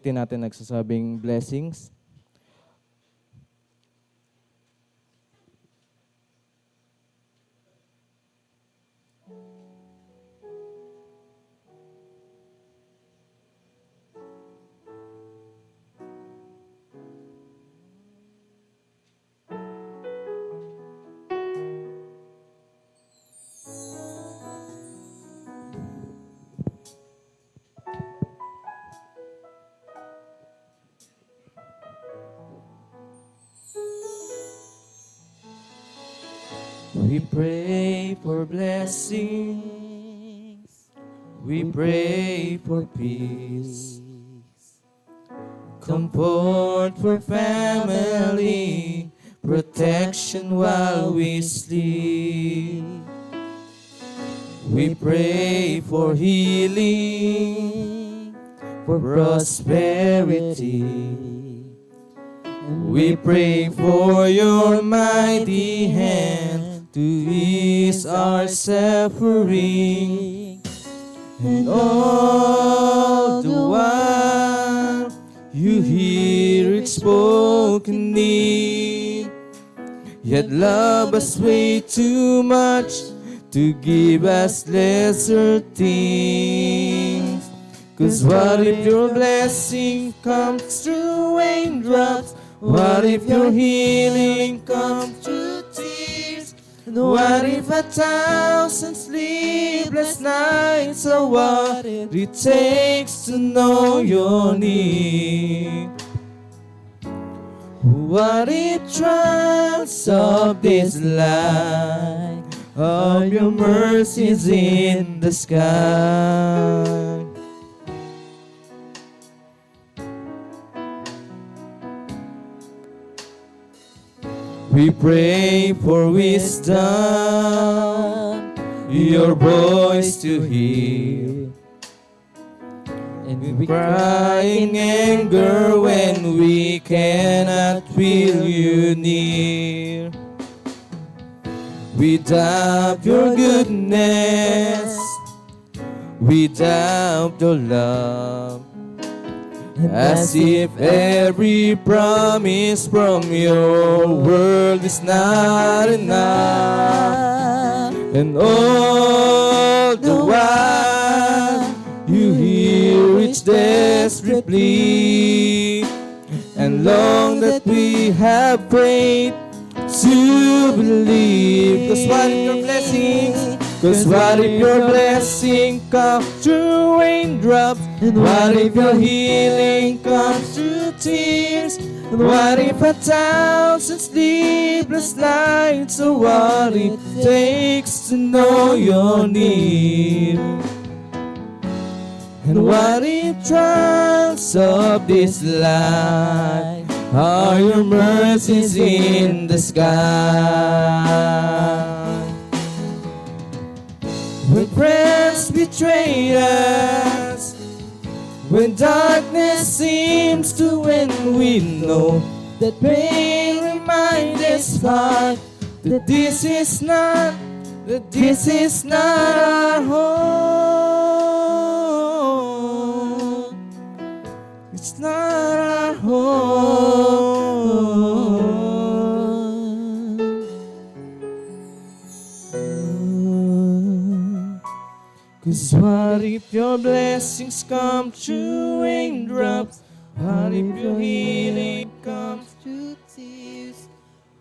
natin nagsasabing blessings. We pray for blessings. We pray for peace. Comfort for family. Protection while we sleep. We pray for healing. For prosperity. We pray for your mighty hand to ease our suffering. And all the while you hear its spoken need. Yet love us way too much to give us lesser things. 'Cause what if your blessing comes through raindrops? What if your healing comes through tears? And what if 1,000 sleepless nights are what it takes to know your need? What if trials of this life are your mercies in the sky? We pray for wisdom, your voice to hear. And we cry in anger when we cannot feel you near. We doubt your goodness, we doubt your love. As if every promise from your word is not enough. And all the while you hear each desperate plea, and long that we have prayed to believe. 'Cause what if your blessings? 'Cause what if your blessing comes through raindrops? And what if your healing comes through tears? And what if 1,000 sleepless nights are what it takes to know your need? And what if trials of this life are your mercies in the sky? When friends betray us, when darkness seems to win, we know that pain reminds us that this is not our home. It's not our home. 'Cause what if your blessings come through raindrops? What if your healing comes through tears?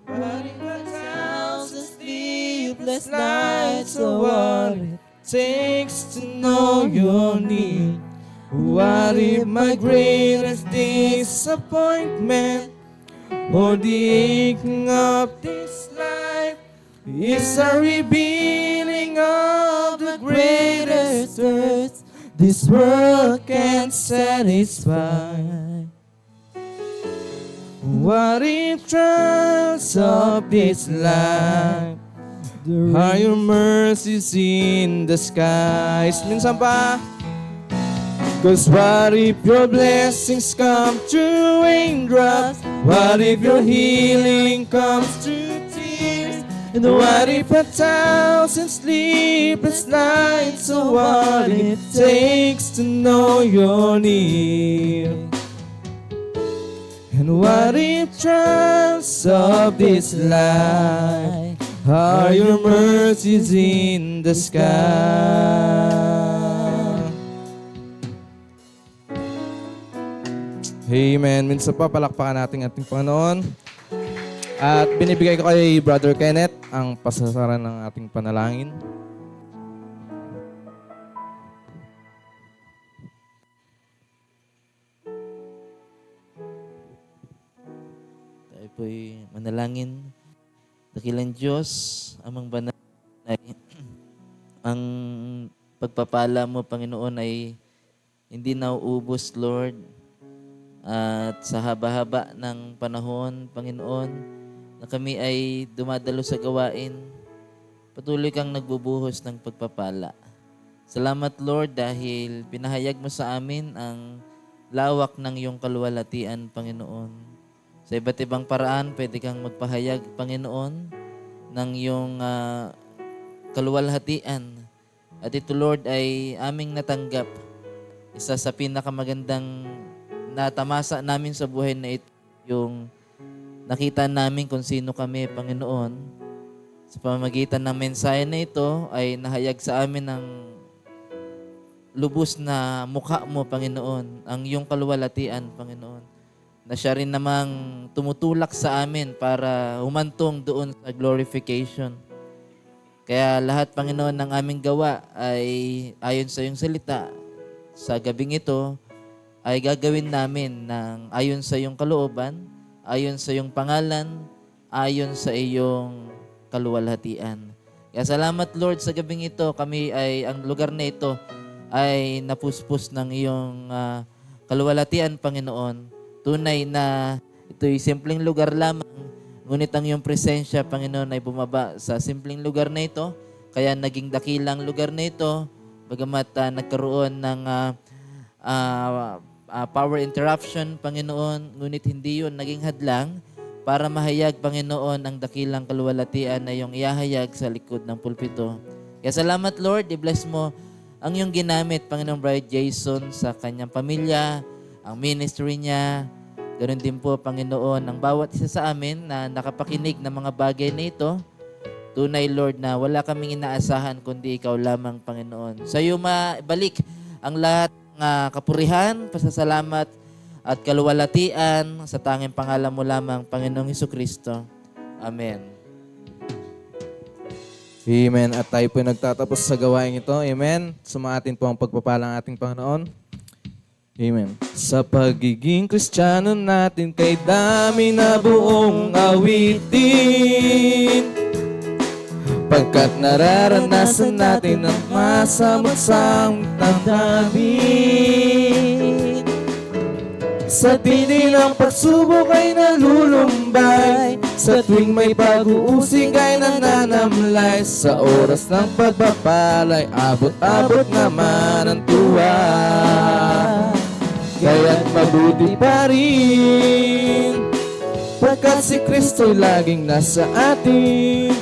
What if 1,000 sleepless nights are what it takes to know your need? What if my greatest disappointment or the aching of this life is a revealing of the greatest thirst this world can't satisfy? What if trials of this life are your mercies in the skies? Minsan pa. 'Cause what if your blessings come through raindrops? What if your healing comes through tears? And what if 1,000 sleepless nights are what it takes to know your need? And what it trials of this life are your mercies in the sky. Amen. Minsan pa palakpakan natin ating Panginoon. At binibigay ko kay Brother Kenneth ang pasasaran ng ating panalangin. Tayo po'y manalangin. Dakilang Diyos, amang banal ay ang pagpapala mo, Panginoon, ay hindi nauubos, Lord. At sa haba-haba ng panahon, Panginoon, na kami ay dumadalo sa gawain, patuloy kang nagbubuhos ng pagpapala. Salamat, Lord, dahil pinahayag mo sa amin ang lawak ng iyong kaluwalhatian, Panginoon. Sa iba't ibang paraan, pwede kang magpahayag, Panginoon, ng iyong kaluwalhatian. At ito, Lord, ay aming natanggap. Isa sa pinakamagandang natamasa namin sa buhay na ito, yung nakita namin kung sino kami, Panginoon. Sa pamamagitan ng mensahe na ito, ay nahayag sa amin ng lubos na mukha mo, Panginoon, ang iyong kaluwalhatian, Panginoon, na siya rin namang tumutulak sa amin para humantong doon sa glorification. Kaya lahat, Panginoon, ng aming gawa ay ayon sa iyong salita. Sa gabing ito ay gagawin namin ng ayon sa iyong kalooban, ayon sa iyong pangalan, ayon sa iyong kaluwalhatian. Kaya salamat, Lord, sa gabing ito. Kami ay, ang lugar na ito ay napuspos ng iyong kaluwalhatian, Panginoon. Tunay na ito'y simpleng lugar lamang, ngunit ang iyong presensya, Panginoon, ay bumaba sa simpleng lugar na ito, kaya naging dakilang lugar na ito, bagamat nagkaroon ng power interruption, Panginoon, ngunit hindi yun naging hadlang para mahayag, Panginoon, ang dakilang kaluwalhatian na iyong ihahayag sa likod ng pulpito. Kaya salamat, Lord, i-bless mo ang iyong ginamit, Panginoong Brother Jason, sa kanyang pamilya, ang ministry niya. Ganoon din po, Panginoon, ang bawat isa sa amin na nakapakinig ng mga bagay na ito. Tunay, Lord, na wala kaming inaasahan kundi ikaw lamang, Panginoon. Sa iyo mabalik ang lahat ng kapurihan, pasasalamat at kaluwalhatian sa tanging pangalan mo lamang, Panginoong Hesukristo. Amen. Amen. At tayo po nagtatapos sa gawain ito. Amen. Sumatin po ang pagpapalang ating Panginoon. Amen. Sa pagiging Kristiyano natin kay dami na buong awitin, pagkat nararanasan natin ang masamot-samot na damdamin. Sa tindi ng pagsubok ay nalulumbay, sa tuwing may pag-uusig ay nananamlay, sa oras ng pagpapalay abot-abot naman ang tuwa. Kaya't mabuti pa rin, pagkat si Kristo'y laging nasa atin.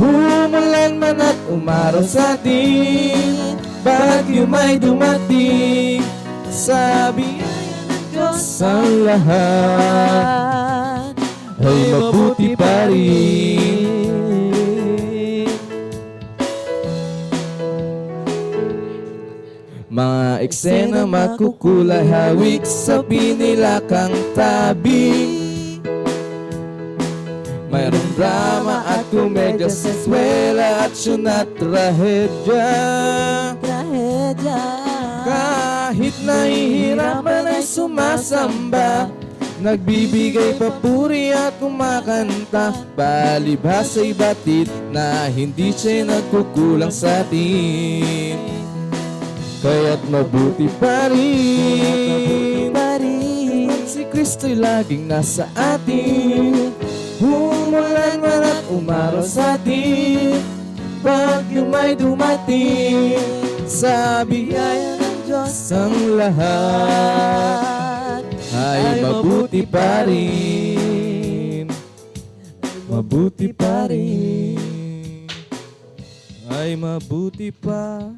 Umulan man at umaraw sa atin, bagyo may dumating, sa biyaya ng Diyos ang lahat ay mabuti pa rin. Mga eksena makukulay, hawik sa pinilakang tabi, mayroong drama at komedya, seswela, aksyon at trahedya. Kahit nahihirapan ay sumasamba, nagbibigay papuri at kumakanta, palibhasa'y batid na hindi siya nagkukulang sa atin. Kaya't mabuti pa rin, si Kristo'y laging nasa atin. Umulan man at umaraw sa atin, bagyo may dumating, sa biyaya ng Diyos ang lahat ay mabuti pa rin. Mabuti pa rin, ay mabuti pa